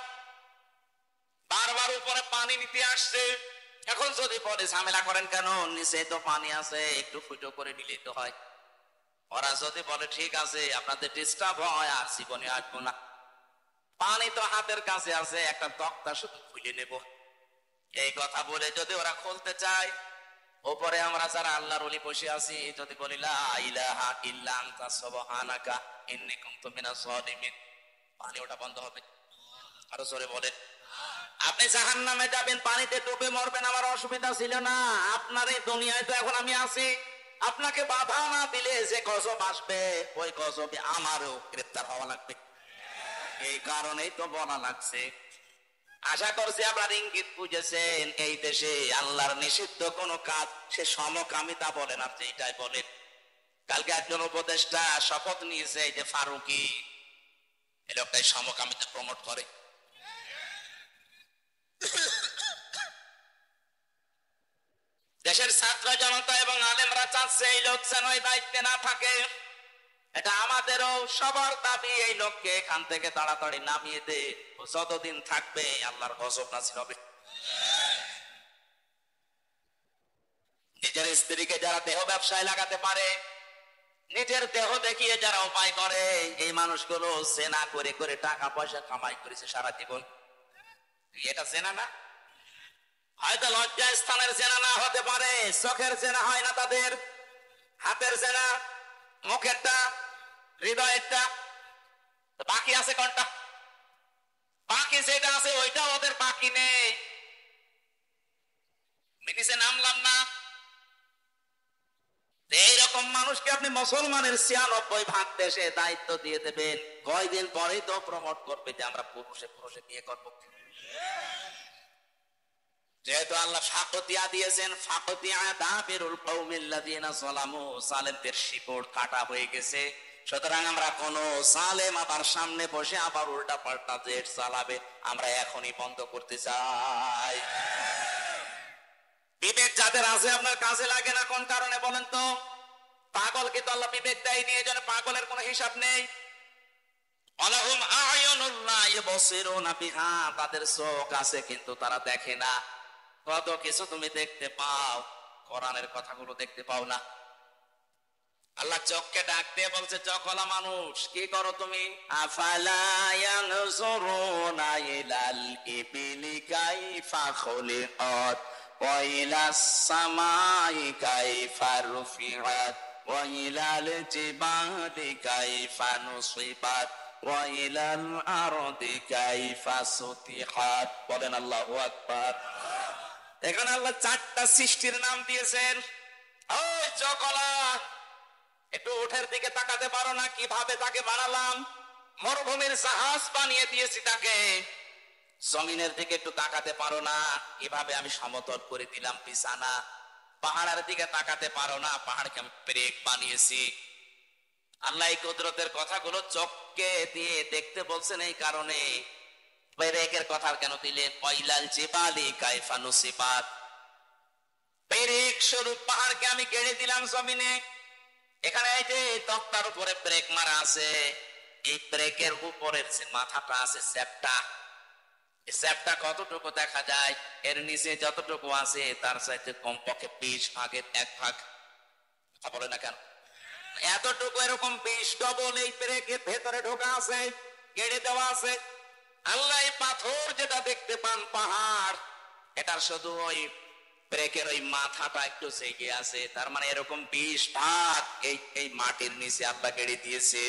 বারবার উপরে পানি নিতে আসছে। এখন যদি বলে ঝামেলা করেন কেন, নিচে তো পানি আছে, একটু ফুটো করে নিলেই তো হয়। ওরা যদি বলে ঠিক আছে, আপনাদের ডিস্টার্ব হয়, আর জীবনে আসবো না, পানি তো হাতের কাছে আছে, একটা তক্তা শুধু খুলে নেব। এই কথা বলে যদি ওরা খুলতে চায়, উপরে আমরা যারা আল্লাহর ওলি বসে আছি, যদি বলি লা ইলাহা ইল্লা আনতা সুবহানাকা ইন্নী কুনতু মিনাজ জালিমিন, পানি ওটা বন্ধ হবে। আরো জোরে বলেন। আপনি জাহান্নামে যাবেন, পানিতে ডুবে মরবেন, আমার অসুবিধা ছিল না। আপনার এই দুনিয়ায় তো এখন আমি আছি, আপনাকে বাধা না দিলে যে গজব আসবে, ওই গজবে আমারও গ্রেফতার হওয়া লাগবে। এই কারণেই তো বলা লাগছে। আশা করছি আপনার ইঙ্গিত বুঝেছেন। এই দেশে আল্লাহর নিষিদ্ধ কোন কাজ, সে সমকামিতা বলেন, আপনি এটাই বলেন। কালকে একজন উপদেষ্টা শপথ নিয়েছে, এই যে ফারুকি, এই লোকটাই সমকামিতা প্রমোট করে। দেশের ছাত্র জনতা এবং আলেমরা চাচ্ছে এই লোক যেন এই দায়িত্বে না থাকে। এটা আমাদেরও সবার দাবি, এই লোককে এখান থেকে তাড়াতাড়ি নামিয়ে দে। যতদিন থাকবে আল্লাহর গজব নাযিল হবে। নিজের স্ত্রীকে যারা দেহ ব্যবসায় লাগাতে পারে, নিজের দেহ দেখিয়ে যারা উপায় করে, এই মানুষগুলো জেনা করে করে টাকা পয়সা কামাই করেছে সারা জীবন। এটা জেনা না? হয়তো লজ্জা স্থানের জেনা না হতে পারে, চোখের জেনা হয় না তাদের, হাতের জেনা, মুখেরটা, হৃদয়েরটা, বাকি আছে কোনটা? বাকি যেটা আছে ওইটা ওদের বাকি নেই। মিনিসে নামলাম না। এইরকম মানুষকে আপনি মুসলমানের 96% দেশে দায়িত্ব দিয়ে দেবেন, কয়দিন পরেই তো প্রমোট করবে যে আমরা পুরুষে পুরুষে বিয়ে করবো। যেহেতু আল্লাহ ফাকতিয়া দিয়েছেন, ফাকতিয়া দাবিরুল কওমিল্লাযিনা যালামু, সালেমদের শিকড় কাটা হয়ে গেছে। সুতরাং আমরা কোন সালেম আবার সামনে বসে আবার উল্টা পাল্টা জেট চালাবে আমরা এখনই বন্ধ করতে চাই। বিবেক যাদের আছে আপনার কাজে লাগে না কোন কারণে বলেন তো? পাগলকে তো আল্লাহ বিবেক দেয়নি, এজন্য পাগলের কোনো হিসাব নেই। আলাহুম আ'য়ুনুন লা ইউবসিরুনা বিহা, তাদের চোখ আছে কিন্তু তারা দেখে না। কত কিছু তুমি দেখতে পাও, কোরআনের কথাগুলো দেখতে পাও না। আল্লাহ চোখকে ডাক দিয়ে বলছে, চোখওয়ালা মানুষ কি করো তুমি? আফালা ইয়ানজুরুনা ইলাল ইবিলি কাইফা খুলিকাত ওয়া ইলাস সামাই কাইফা রুফিআত ওয়া ইলাল জিবালি কাইফা নুসিবাত ওয়া ইলাল আরদি কাইফা সুতিহাত। বলেন আল্লাহু আকবার। এখানে আল্লাহ চারটা সৃষ্টির নাম দিয়েছেন। ওই চোখওয়ালা, একটু উঠের দিকে তাকাতে পারো না? কিভাবে তাকে বানালাম, মরুভূমির জাহাজ বানিয়ে দিয়েছি তাকে। জমিনের দিকে একটু তাকাতে পারো না? কিভাবে আমি সমতল করে দিলাম বিছানা। পাহাড়ের দিকে তাকাতে পারো না? পাহাড়কে আমি ব্রেক বানিয়েছি। আল্লাহ এই কুদরতের কথাগুলো চোখকে দিয়ে দেখতে বলছেন এই কারণে। ব্রেকের কথা কেন দিলেন? ওয়াইলাল জিবালি কাইফা নুসিবাত, ব্রেক স্বরূপ পাহাড়কে আমি কেড়ে দিলাম জমিনে। এখানে এই যে তক্তার উপরে ব্রেক মারা আছে, এই ব্রেকের উপরের যে মাথাটা আছে চ্যাপটা, এই চ্যাপটা কতটুকু দেখা যায়? এর নিচে যতটুকু আছে তার চাইতে কমপক্ষে 20 ভাগের 1 ভাগ। কথা বলে না কেন? এতটুকু এরকম 20 ডবল এই ব্রেকের ভেতরে ঢোকা আছে, কেড়ে দেওয়া আছে। আল্লাহ এই পাথর যেটা দেখতে পান পাহাড়, এটার শুধু ওই ব্রেকের ওই মাথাটা একটু জেগে আছে। তার মানে এরকম 20 ভাগ এই মাটির নিচে আল্লাহ কেড়ে দিয়েছে।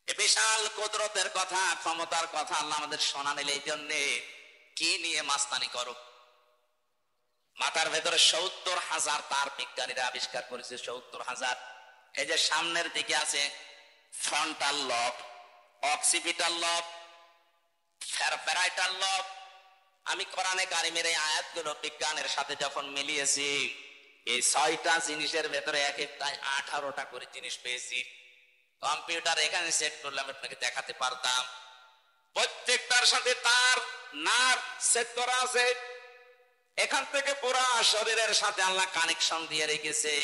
বিশাল কুদরতের কথা, ক্ষমতার কথা আল্লাহ আমাদের শোনা নিলে এই জন্যে কি নিয়ে মাস্তানি করো? মাথার ভেতরে 70,000 তার বিজ্ঞানীরা আবিষ্কার করেছে, 70,000। এই যে সামনের দিকে আছে ফ্রন্টাল লব, অক্সিপিটাল লব, প্যারাইটাল লব। আমি কোরআনে কারিমের এই আয়াতগুলো বিজ্ঞানের সাথে যখন মিলিয়েছি, এই 6টা জিনিসের ভেতরে এক একটাই 18টা করে জিনিস পেয়েছি। কম্পিউটার এখানে সেট করলাম, আপনাকে দেখাতে পারতাম। প্রত্যেকটার সাথে তার নার্ভ সেট করা আছে। এখান থেকে পুরা শরীরের সাথে আল্লাহ কানেকশন দিয়ে রেখেছে।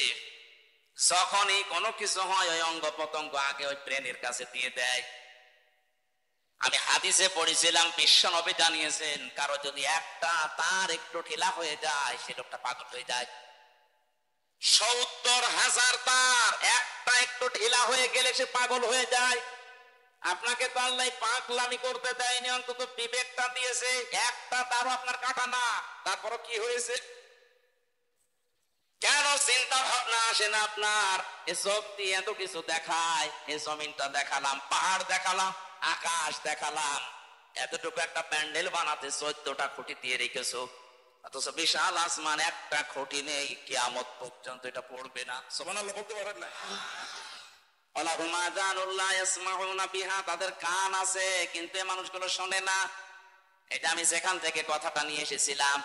যখনই কোনো কিছু হয় ওই অঙ্গ প্রত্যঙ্গ আগে ওই ব্রেনের কাছে দিয়ে দেয়। আমি হাদিসে পড়েছিলাম, বিশ্ব নবী জানিয়েছেন, কারো যদি একটা তার একটু ঢিলা হয়ে যায় সে লোকটা পাগল হয়ে যায়। 70,000 তার একটা একটু ঢিলা হয়ে গেলে সে পাগল হয়ে যায়। আপনাকে তো আল্লাহ পাগলামি করতে দেয়নি, অন্তত বিবেকটা দিয়েছে। একটা তারও আপনার কাটা না, তারপরও কি হয়েছে? কেন চিন্তা ভাবনা আসে না আপনার? এ চোখ দিয়ে এত কিছু দেখায়, এই জমিনটা দেখালাম, পাহাড় দেখালাম, আকাশ দেখালাম, এতটুকু একটা প্যান্ডেল বানাতে 14টা খুঁটি দিয়ে রেখেছো, অথচ বিশাল আসমান একটা খুঁটি নেই, কিয়ামত পর্যন্ত এটা পড়বে না। সুবহানাল্লাহ বলতে পারেন না? তাদের কান আছে কিন্তু এই মানুষগুলো শোনে না। এটা আমি যেখান থেকে কথাটা নিয়ে এসেছিলাম,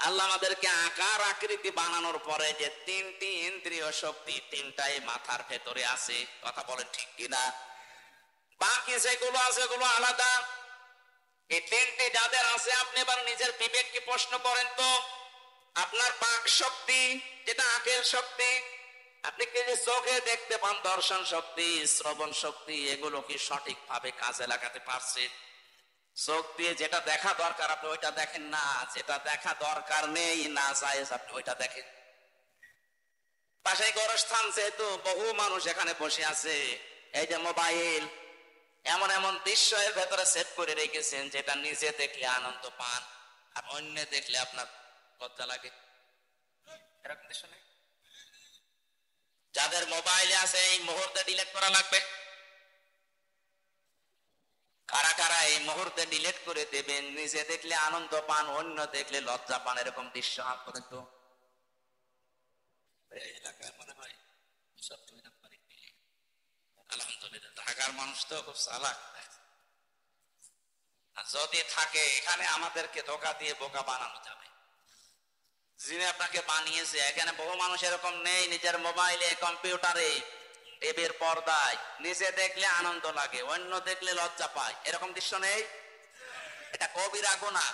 আল্লাহ আমাদেরকে আকার আকৃতি বানানোর পরে যে 3টি ইন্দ্রিয় শক্তি, 3টাই মাথার ভেতরে আছে। কথা বলেন ঠিক কিনা? বাকি যেগুলো আছে ওগুলো আলাদা। এই 3টি যাদের আছে, আপনি এবার নিজের বিবেককে প্রশ্ন করেন তো, আপনার বাক শক্তি যেটা আকেল শক্তি, আপনি কি যে চোখে দেখতে পান, দর্শন শক্তি, শ্রবণ শক্তি, এগুলো কি সঠিকভাবে কাজে লাগাতে পারছেন? চোখ দিয়ে যেটা দেখা দরকার আপনি ওইটা দেখেন না, যেটা দেখা দরকার নেই না জায়েজ আপনি ওইটা দেখেন। পাশে গোরস্থান, যেহেতু বহু মানুষ এখানে বসে আছে, এই যে মোবাইল, এমন এমন দৃশ্য এর ভেতরে সেট করে রেখেছেন যেটা নিজে দেখলে আনন্দ পান আর অন্য দেখলে আপনার লজ্জা লাগে। এরকম দৃশ্য নেই? যাদের মোবাইলে আছে এই মুহূর্তে ডিলিট করা লাগবে। কারা কারা এই মুহূর্তে ডিলিট করে দেবেন? নিজে দেখলে আনন্দ পান, অন্য দেখলে লজ্জা পান, এরকম দৃশ্য হাত করেন তো। মনে হয় আলহামদুলিল্লাহ, ঢাকার মানুষ তো খুব চালাক। যদি থাকে এখানে আমাদেরকে ধোঁকা দিয়ে বোকা বানানো যাবে। যিনি আপনাকে বানিয়েছে, এখানে বহু মানুষ এরকম নেই, নিজের মোবাইলে, কম্পিউটারে, টিভির পর্দায় নিজে দেখলে আনন্দ লাগে, অন্য দেখলে লজ্জা পায়, এরকম দৃশ্য নেই? এটা কবিরা গুনাহ।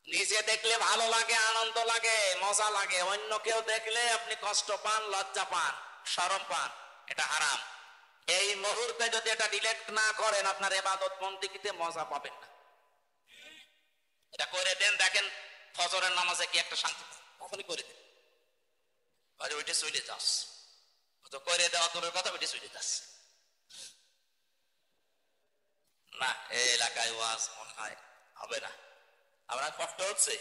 নিজে দেখলে ভালো লাগে, আনন্দ লাগে, মজা লাগে, অন্য কেউ দেখলে আপনি কষ্ট পান, লজ্জা পান, শরম পান, এটা হারাম। এই মুহূর্তে যদি এটা ডিলেট না করেন, আপনার ইবাদত বন্দেগীতে মজা পাবেন না। এটা করে দেন, দেখেন ফজরের নামাজে কি একটা শান্তি, কখনই করে দেন, ওইটা চলে যাস, তো করে দেওয়া তোর কথা, ওইটা চলে যাস না। এই এলাকায় ওয়াজ মনে হয় হবে না, আমরা কষ্ট হচ্ছে।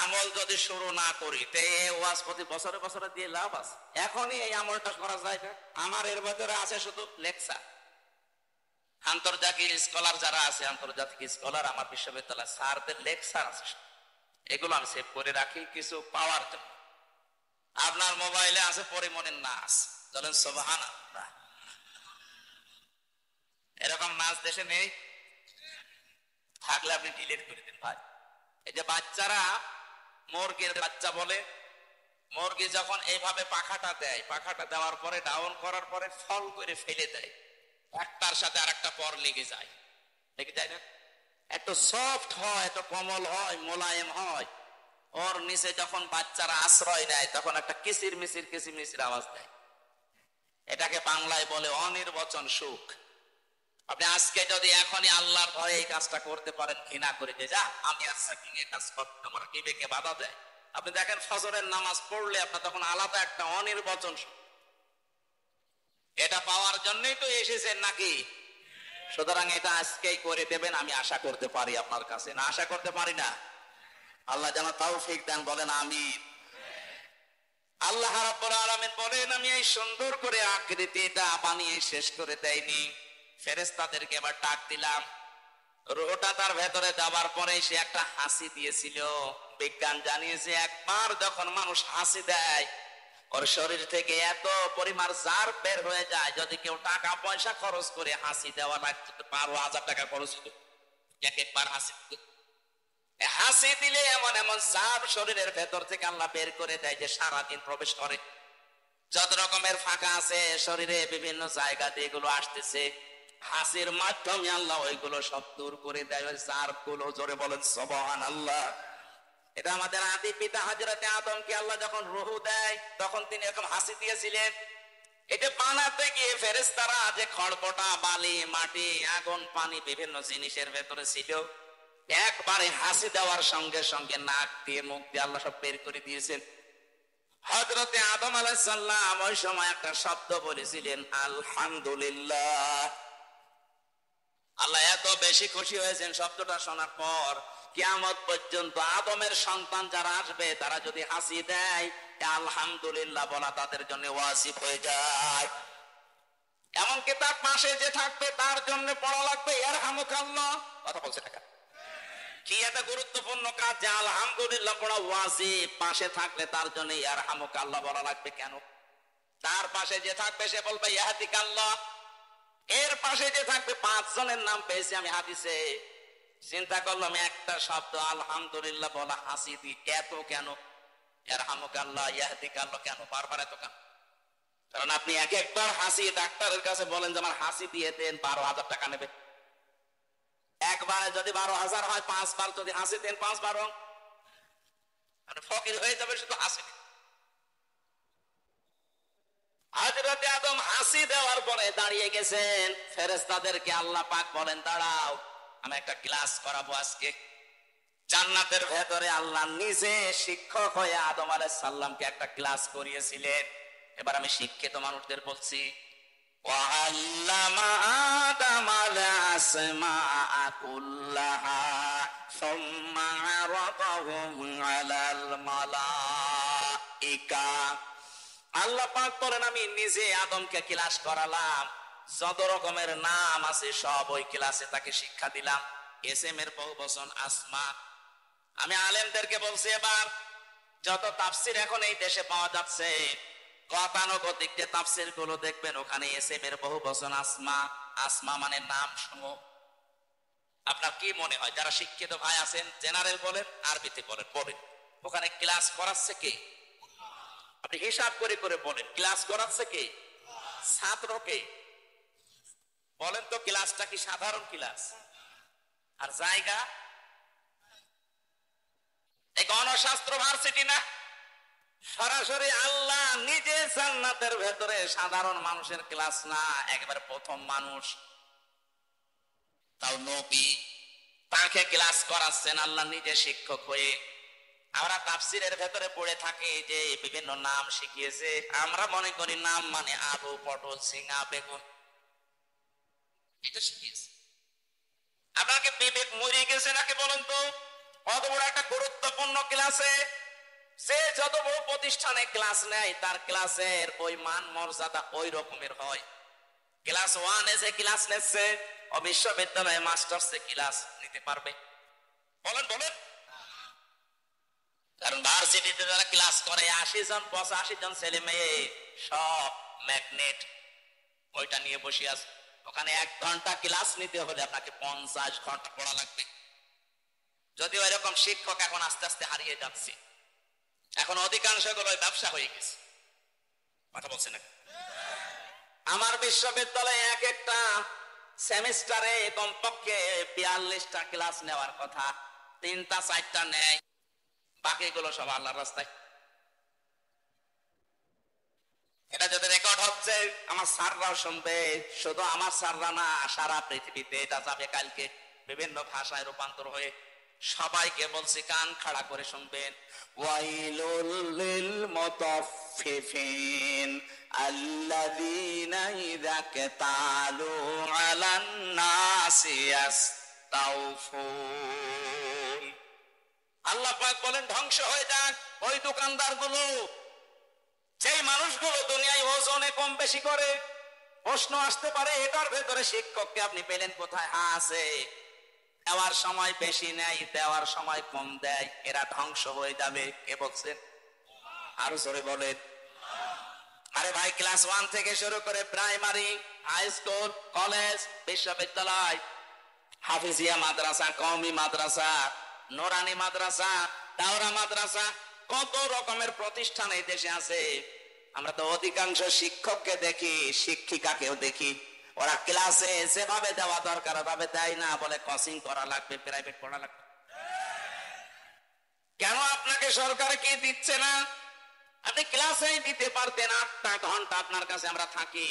আমল যদি শুরু না করি, ওয়াজ প্রতি বছরে বছরে দিয়ে লাভ আছে। এখনই এই আমলটা করা যায় না। আমার এর ভেতরে আছে শুধু লেকচার। আন্তর্জাতিক স্কলার যারা আছে, আন্তর্জাতিক স্কলার আমার বিশ্ববিদ্যালয় স্যারদের লেকচার আছে, এগুলো আমি সেভ করে রাখি কিছু পাওয়ার জন্য। আপনার মোবাইলে আছে পরিমণের নাচ, বলেন সুবহানাল্লাহ। এরকম নাচ দেশে নেই, থাকলে আপনি ডিলিট করে দিন ভাই। এই যে বাচ্চারা মুরগির বাচ্চা বলে, মুরগি যখন এইভাবে পাখাটা দেয়, পাখাটা দেওয়ার পরে ডাউন করার পরে ফল করে ফেলে দেয়, একটার সাথে আরেকটা পর লেগে যায়, লেগে যায় না? একটু সফট হয়, একটু কোমল হয়, মোলায়েম হয়। ওর নিচে যখন বাচ্চারা আশ্রয় নেয়, তখন একটা কিসির মিসির কিসির মিসির আওয়াজ দেয়। এটাকে বাংলায় বলে অনির্বচন সুখ। আপনি আজকে যদি এখনই আল্লাহর ভয়ে এই কাজটা করতে পারেন, ঘৃণা করে যে যা আমি আজকে এই কাজ করতে, আমার বিবেকে বাধা দেয়, আপনি দেখেন ফজরের নামাজ পড়লে আপনার তখন আলাদা একটা অনির্বচন সুখ। এটা পাওয়ার জন্যই তো এসেছেন নাকি? সুতরাং এটা আজকেই করে দেবেন, আমি আশা করতে পারি আপনার কাছে, না আশা করতে পারি না? আল্লাহ যেন তৌফিক দেন, বলেন আমিন। আল্লাহ রাব্বুল আলামিন বলেন, আমি এই সুন্দর করে আকৃতিটা বানিয়ে শেষ করে দেইনি, ফেরেশতাদেরকে এবার ডাক দিলাম। রুহটা তার ভেতরে যাবার পরে সে একটা হাসি দিয়েছিল। বিজ্ঞান জানিয়েছে, একবার যখন মানুষ হাসি দেয়, ওর শরীর থেকে এত পরিমাণ জার বের হয়ে যায়, যদি কেউ টাকা পয়সা খরচ করে হাসি দেওয়া লাগতো 12,000 টাকা খরচ হতো একবার হাসি। হাসি দিলে এমন এমন জার শরীরের ভেতর থেকে আল্লাহ বের করে দেয় যে সারাদিন প্রবেশ করে। যত রকমের ফাঁকা আছে শরীরে বিভিন্ন জায়গা দিয়ে এগুলো আসতেছে, হাসির মাধ্যমে আল্লাহ ওইগুলো সব দূর করে দেয়, ওই জার গুলো। জোরে বলেন সুবহানাল্লাহ। এটা আমাদের আদি পিতা হযরতে আদমকে আল্লাহ যখন রূহ দেয়, তখন তিনি এরকম হাসি দিয়েছিলেন। এটা বানাতে গিয়ে ফেরেশতারা যে খড়পটা, বালি, মাটি, আগুন, পানি বিভিন্ন জিনিসের ভেতরে ছিল, একবারে হাসি দেওয়ার সঙ্গে সঙ্গে নাক দিয়ে মুখ দিয়ে আল্লাহ সব বের করে দিয়েছেন। হযরতে আদম আলাইহিস সালাম ওই সময় একটা শব্দ বলেছিলেন, আলহামদুলিল্লাহ। আল্লাহ এত বেশি খুশি হয়েছেন শব্দটা শোনার পর, কিয়ামত পর্যন্ত আদমের সন্তান যারা আসবে তারা যদি হাসি দেয়, আলহামদুলিল্লাহ বলা তাদের জন্য ওয়াজিব হয়ে যায়। এমনকি তার পাশে যে থাকবে তার জন্য পড়া লাগবে ইয়ারহামুকাল্লাহ। কথা বলছে টাকা কি একটা গুরুত্বপূর্ণ কাজ যে আলহামদুলিল্লাহ পড়া ওয়াজিব। পাশে থাকলে তার জন্য ইয়ারহামুকাল্লাহ বলা লাগবে কেন? তার পাশে যে থাকবে সে বলবে ইয়াহদিকাল্লাহ। এর পাশে যে থাকবে 5 জনের নাম পেয়েছি আমি হাদিসে। চিন্তা করলাম একটা শব্দ আলহামদুলিল্লাহ বলা হাসি দি এত কেন? ইয়ারহামুকাল্লাহ, ইয়াহদিকাল্লাহ কেন বারবার এত কেন? কারণ আপনি এক একবার হাসি ডাক্তারের কাছে বলেন যে আমার হাসি দিয়ে দেন, 12,000 টাকা নেবে। একবারে যদি 12,000 হয়, 5 বার যদি হাসি দেন 5-12, ফকির হয়ে যাবে শুধু হাসি। হযরতে আদম হাসি দেওয়ার পরে দাঁড়িয়ে গেছেন, ফেরেশতাদেরকে আল্লাহ পাক বলেন দাঁড়াও, আমি একটা ক্লাস করাবো আজকে। জান্নাতের ভেতরে আল্লাহ নিজে শিক্ষক হয়ে আদম আলাইহিস সালামকে একটা ক্লাস করিয়েছিলেন। এবার আমি শিক্ষিত মানুষদের বলছি, ওয়াল্লামা আদামাল আসমাআ কুল্লাহা সুম্মা আরাদাহুম আলাল মালাইকা। আল্লাহ পাক বলেন আমি নিজে আদমকে ক্লাস করালাম, যত রকমের নাম আছে সব ওই ক্লাসে তাকে শিক্ষা দিলাম। এসএম এর বহুবচন আসমা। আমি আলেমদেরকে বলছি, এবার যত তাফসির এখন এই দেশে পাওয়া যাচ্ছে, গতানুগতিক যে তাফসির গুলো দেখবেন ওখানে এসএম এর বহুবচন আসমা। আসমা মানে নাম সমূহ। আপনার কি মনে হয় যারা শিক্ষিত ভাই আছেন জেনারেল বলেন আরবিতে বলেন, বলেন ওখানে ক্লাস করাচ্ছে কে? আপনি হিসাব করে করে বলেন ক্লাস করাচ্ছে কে? ছাত্রকে। বলেন তো ক্লাসটা কি সাধারণ ক্লাস? আর জায়গা এই গণশাস্ত্র ভার্সিটি না, সরাসরি আল্লাহ নিজে জান্নাতের ভেতরে, সাধারণ মানুষের ক্লাস না, একবার প্রথম মানুষ, তাও নবী, তাকে ক্লাস করাচ্ছেন আল্লাহ নিজে শিক্ষক হয়ে। আমরা তাফসিরের ভেতরে পড়ে থাকি যে বিভিন্ন নাম শিখিয়েছে, আমরা মনে করি নাম মানে আলু, পটল, ঝিঙা, বেগুন, এটা শিখিয়েছে। আপনাকে বিবেক মরে গেছে নাকি বলেন তো? অত বড় একটা গুরুত্বপূর্ণ ক্লাসে সে যত বড় প্রতিষ্ঠানে ক্লাস নেয় তার ক্লাসের ওই মান মর্যাদা ওই রকমের হয়। ক্লাস 1 এসে ক্লাস নিচ্ছে, ও বিশ্ববিদ্যালয়ে মাস্টার্সে ক্লাস নিতে পারবে? বলেন বলেন। কারণ ভার্সিটিতে যারা ক্লাস করে 80 জন 85 জন ছেলে মেয়ে সব ম্যাগনেট, ওইটা নিয়ে বসে আছে। ওখানে 1 ঘন্টা ক্লাস নিতে হলে আপনাকে 50 ঘন্টা পড়া লাগবে। যদিও এরকম শিক্ষক এখন আস্তে আস্তে হারিয়ে যাচ্ছে, এখন অধিকাংশ গুলো ব্যবসা হয়ে গেছে। কথা বলছে না? আমার বিশ্ববিদ্যালয়ে এক একটা সেমিস্টারে কমপক্ষে 42টা ক্লাস নেওয়ার কথা, 3টা 4টা নেয়, বাকিগুলো সব আল্লাহর রাস্তায়। এটা যদি রেকর্ড হচ্ছে আমার স্যাররাও শুনবে, শুধু আমার স্যাররা না, সারা পৃথিবীতে এটা যাবে কালকে বিভিন্ন ভাষায় রূপান্তর হয়ে। সবাইকে বলছি কান খাড়া করে শুনবেন। ওয়াইলুল লিল মুতাফফিফিন আল্লাযীনা ইযা কাতালু আলান নাসি ইস্তাওফুন। আল্লাহ পাক বলেন ধ্বংস হয়ে যাক ওই দোকানদারগুলো, যেই মানুষগুলো দুনিয়ায় ওজনে কম বেশি করে। প্রশ্ন আসতে পারে এটার ভেতরে শিক্ষককে আপনি পেলেন কোথায়? আছে, দেওয়ার সময় বেশি নেয়, দেওয়ার সময় কম দেয়, এরা ধ্বংস হয়ে যাবে। কে বলছেন? আরো জোরে বলেন। আরে ভাই, ক্লাস 1 থেকে শুরু করে প্রাইমারি, হাই স্কুল, কলেজ, বিশ্ববিদ্যালয়, হাফিজিয়া মাদ্রাসা, কওমি মাদ্রাসা, নোরানি মাদ্রাসা, দাওরা মাদ্রাসা, কত রকমের প্রতিষ্ঠান এই দেশে আছে। আমরা তো অধিকাংশ শিক্ষককে দেখি, শিক্ষিকাকেও দেখি, ওরা ক্লাসে যেভাবে দেওয়া দরকার ওভাবে দেয় না, বলে কোচিং করা লাগবে, প্রাইভেট পড়া লাগবে। কেন আপনাকে সরকার কি দিচ্ছে না? আপনি ক্লাসেই দিতে পারতেন। 8টা ঘন্টা আপনার কাছে আমরা থাকি,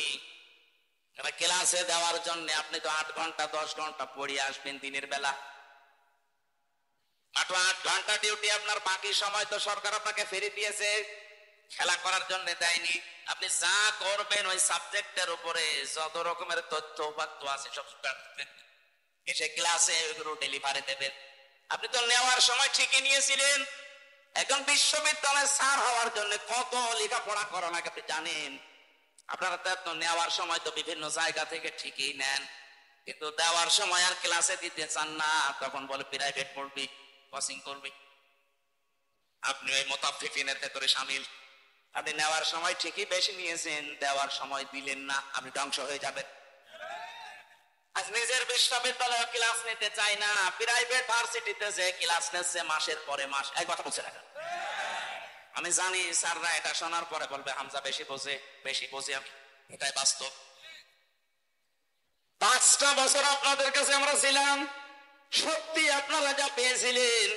ক্লাসে দেওয়ার জন্য আপনি তো 8 ঘন্টা 10 ঘন্টা পড়িয়ে আসবেন দিনের বেলা। 8 ঘন্টা ডিউটি আপনার, বাকি সময় তো সরকার আপনাকে ফেরি দিয়েছে, খেলা করার জন্য দেয়নি। আপনি যা করবেন ওই সাবজেক্টের উপরে যত রকমের তথ্য উপাত্ত আছে সব এসে ক্লাসে ওইগুলো ডেলিভারি দেবেন। আপনি তো নেওয়ার সময় ঠিকই নিয়েছিলেন। এখন বিশ্ববিদ্যালয়ের স্যার হওয়ার জন্য কত লেখাপড়া করা লাগে আপনি জানেন। আপনারা তো নেওয়ার সময় তো বিভিন্ন জায়গা থেকে ঠিকই নেন, কিন্তু দেওয়ার সময় আর ক্লাসে দিতে চান না, তখন বলে প্রাইভেট পড়বি, কোচিং করবি। আপনি ওই মুতাফফিফিনের ভেতরে শামিল। আপনি নেওয়ার সময় ঠিকই বেশি নিয়েছেন, দেওয়ার সময় দিলেন না, আপনি ধ্বংস হয়ে যাবেন। আজ নিজের বিশ্ববিদ্যালয়ে ক্লাস নিতে চাই না, প্রাইভেট ভার্সিটিতে যে ক্লাস নিচ্ছে মাসের পরে মাস। এক কথা বলছে না? আমি জানি স্যাররা এটা শোনার পরে বলবে হামজা বেশি বোঝে, বেশি বোঝে। আমি এটাই বাস্তব। 5টা বছর আপনাদের কাছে আমরা ছিলাম, সত্যি আপনারা যা পেয়েছিলেন,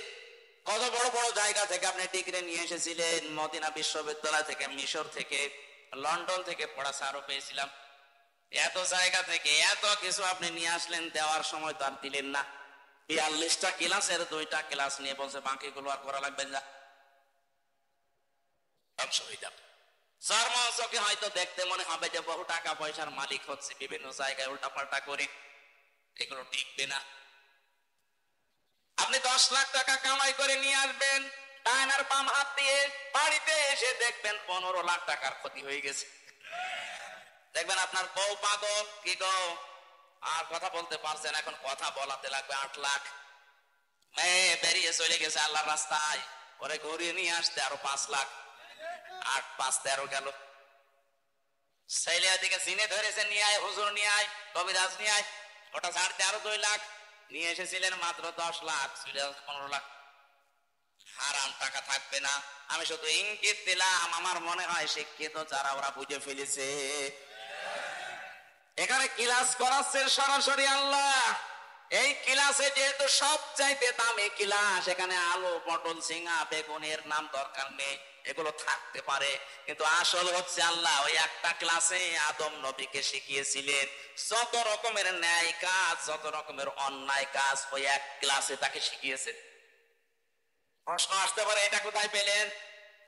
কত বড় বড় জায়গা থেকে আপনি ডিগ্রি নিয়ে এসেছিলেন, মদিনা বিশ্ববিদ্যালয় থেকে, মিশর থেকে, লন্ডন থেকে পড়া স্যারও পেয়েছিলাম। এত জায়গা থেকে এত কিছু আপনি নিয়ে আসলেন, দেওয়ার সময় তো আর দিলেন না। 42টা ক্লাসের 2টা ক্লাস নিয়ে বলছে বাকিগুলো আর করা লাগবে না, ধ্বংস হয়ে যাবে। চর্মচকে হয়তো দেখতে মনে হবে যে বহু টাকা পয়সার মালিক হচ্ছে, বিভিন্ন জায়গায় উল্টাপাল্টা করে, এগুলো টিকবে না। আপনি 10 লাখ টাকা কামাই করে নিয়ে আসবেন, ডান আর বাম হাত দিয়ে, বাড়িতে এসে দেখবেন 15 লাখ টাকার ক্ষতি হয়ে গেছে। দেখবেন আপনার বউ পাগল, কি গো আর কথা বলতে পারছেন, এখন কথা বলাতে লাগবে 8 লাখ। মেয়ে বেরিয়ে চলে গেছে আল্লাহর রাস্তায়, পরে ঘুরিয়ে নিয়ে আসতে আরো 5 লাখ, 8 5 13 গেল। ছেলে দিকে চিনে ধরেছে, নিয়ে আয় হুজুর, নিয়ে আয় কবিরাজ, নিয়ে আয়, ওটা ছাড়তে আরো 2 লাখ। নিয়ে এসেছিলেন মাত্র 10 লাখ, 15 লাখ। হারাম টাকা থাকবে না। আমি শুধু ইঙ্গিত দিলাম, আমার মনে হয় শিক্ষিত যারা ওরা বুঝে ফেলেছে। এখানে ক্লাস করাচ্ছে সরাসরি আল্লাহ। এই ক্লাসে যেহেতু সবচাইতে দামি ক্লাস, এখানে আলু পটল ঝিঙা বেগুনের নাম দরকার নেই, এগুলো থাকতে পারে, কিন্তু আসল হচ্ছে আল্লাহ ওই একটা ক্লাসে আদম নবীকে শিখিয়েছিলেন যত রকমের ন্যায় কাজ, যত রকমের অন্যায় কাজ ওই এক ক্লাসে তাকে শিখিয়েছেন। প্রশ্ন আসতে পারে এটা কোথায় পেলেন?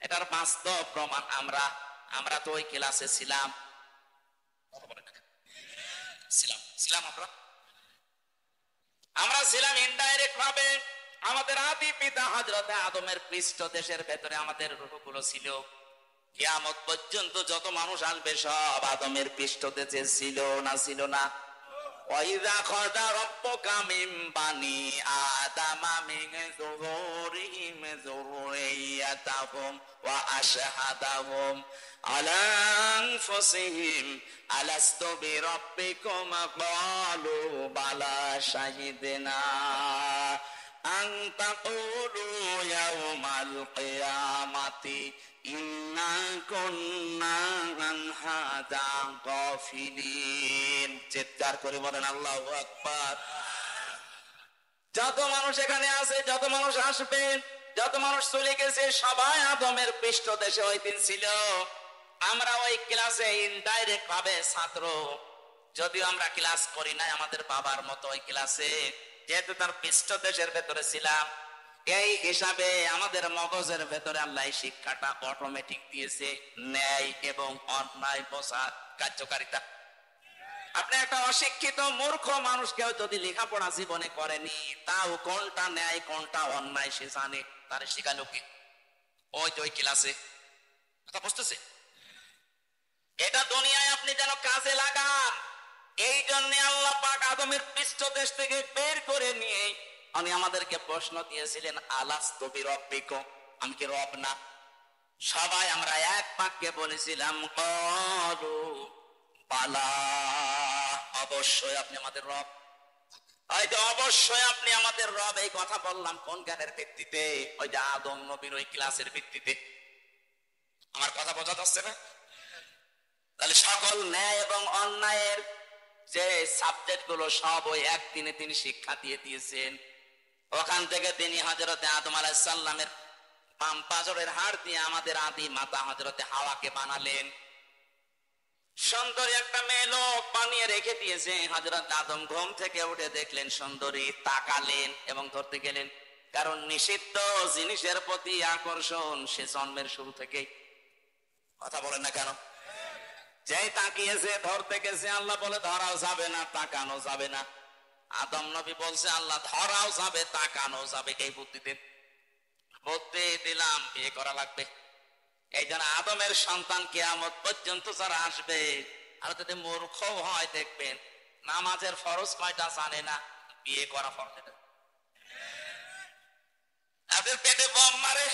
এটার বাস্তব প্রমাণ আমরা তো ওই ক্লাসে ছিলাম। আমরা ছিলাম ইনডাইরেক্ট ভাবে। আমাদের আদি পিতা হযরত আদমের পৃষ্ঠ দেশের ভেতরে আমাদের রূহগুলো ছিল। কিয়ামত পর্যন্ত যত মানুষ আসবে সব আদমের পৃষ্ঠ দেশে ছিল না, ছিল না? ওয়াইযা খাযা রাব্বুকা মিন বানি আদামা মিন যুহুরিহিম যুররিয়াতাহুম ওয়া আশহাদাহুম আলা আনফুসিহিম আলাস্তু বিরাব্বিকুম ক্বালু বালা শাহিদনা আন তাকুলু ইয়াওমাল কিয়ামাতি ইন্না কুন্না আন হাযা গাফিলিন। চিৎকার করে বলেন আল্লাহু আকবার। যত মানুষ এখানে আছে, যত মানুষ আসবে, যত মানুষ চলে গেছে, সবাই আদমের পৃষ্ঠদেশে ওই দিন ছিল। আমরা ওই ক্লাসে ইনডাইরেক্ট ভাবে ছাত্র, যদিও আমরা ক্লাস করি নাই আমাদের বাবার মতো ওই ক্লাসে, যেহেতু তার পৃষ্ঠদেশের ভেতরে ছিলাম, এই হিসাবে আমাদের মগজের ভেতরে আল্লাহ শিক্ষাটা অটোমেটিক দিয়েছে, ন্যায় এবং অন্যায় বোঝার কার্যকারিতা। আপনি একটা অশিক্ষিত মূর্খ মানুষকেও যদি লেখাপড়া জীবনে করেনি, তাও কোনটা ন্যায় কোনটা অন্যায় সে জানে, তার শেখালো কি? ওই তো ওই ক্লাসে। কথা বুঝতেছে? এটা দুনিয়ায় আপনি যেন কাজে লাগান, এই জন্য আল্লাহ পাক আদমের পৃষ্ঠদেশ থেকে বের করে নিয়ে উনি আমাদেরকে প্রশ্ন দিয়েছিলেন, আলাস্তু বিরাব্বিকুম, আমি কি রব না? সবাই আমরা এক বাক্যে বলেছিলাম, ক্বালু বালা, অবশ্যই আপনি আমাদের রব। হয়তো অবশ্যই আপনি আমাদের রব, এই কথা বললাম কোন জ্ঞানের ভিত্তিতে? ওই যে আদম নবীর ওই ক্লাসের ভিত্তিতে। আমার কথা বোঝা যাচ্ছে না? তাহলে সকল ন্যায় এবং অন্যায়ের যে সাবজেক্ট গুলো সব ওই একদিনে তিনি শিক্ষা দিয়ে দিয়েছেন। ওখান থেকে তিনি হযরতে আদম আলাইহিস সালামের বাম পাজরের হাড় দিয়ে আমাদের আদি মাতা হযরতে হাওয়াকে বানালেন। সুন্দরী একটা মেয়ে লোক বানিয়ে রেখে দিয়েছে। হযরত আদম ঘুম থেকে উঠে দেখলেন সুন্দরী, তাকালেন এবং ধরতে গেলেন, কারণ নিষিদ্ধ জিনিসের প্রতি আকর্ষণ সে জন্মের শুরু থেকেই। কথা বলেন না কেন? যেই তাকিয়েছে, ধরতে গেছে, আল্লাহ বলে ধরাও যাবে না, তাকানো যাবে না। আদম নবী বলছে আল্লাহ ধরাও যাবে, তাকানো যাবে। এই বুদ্ধি দিলাম, বিয়ে করা লাগবে। এই জন্য আদমের সন্তান কিয়ামত পর্যন্ত যারা আসবে, আর যদি মূর্খ হয় দেখবেন নামাজের ফরজ কয়টা জানে না, বিয়ে করা ফরজ। এদের পেটে বম মারে,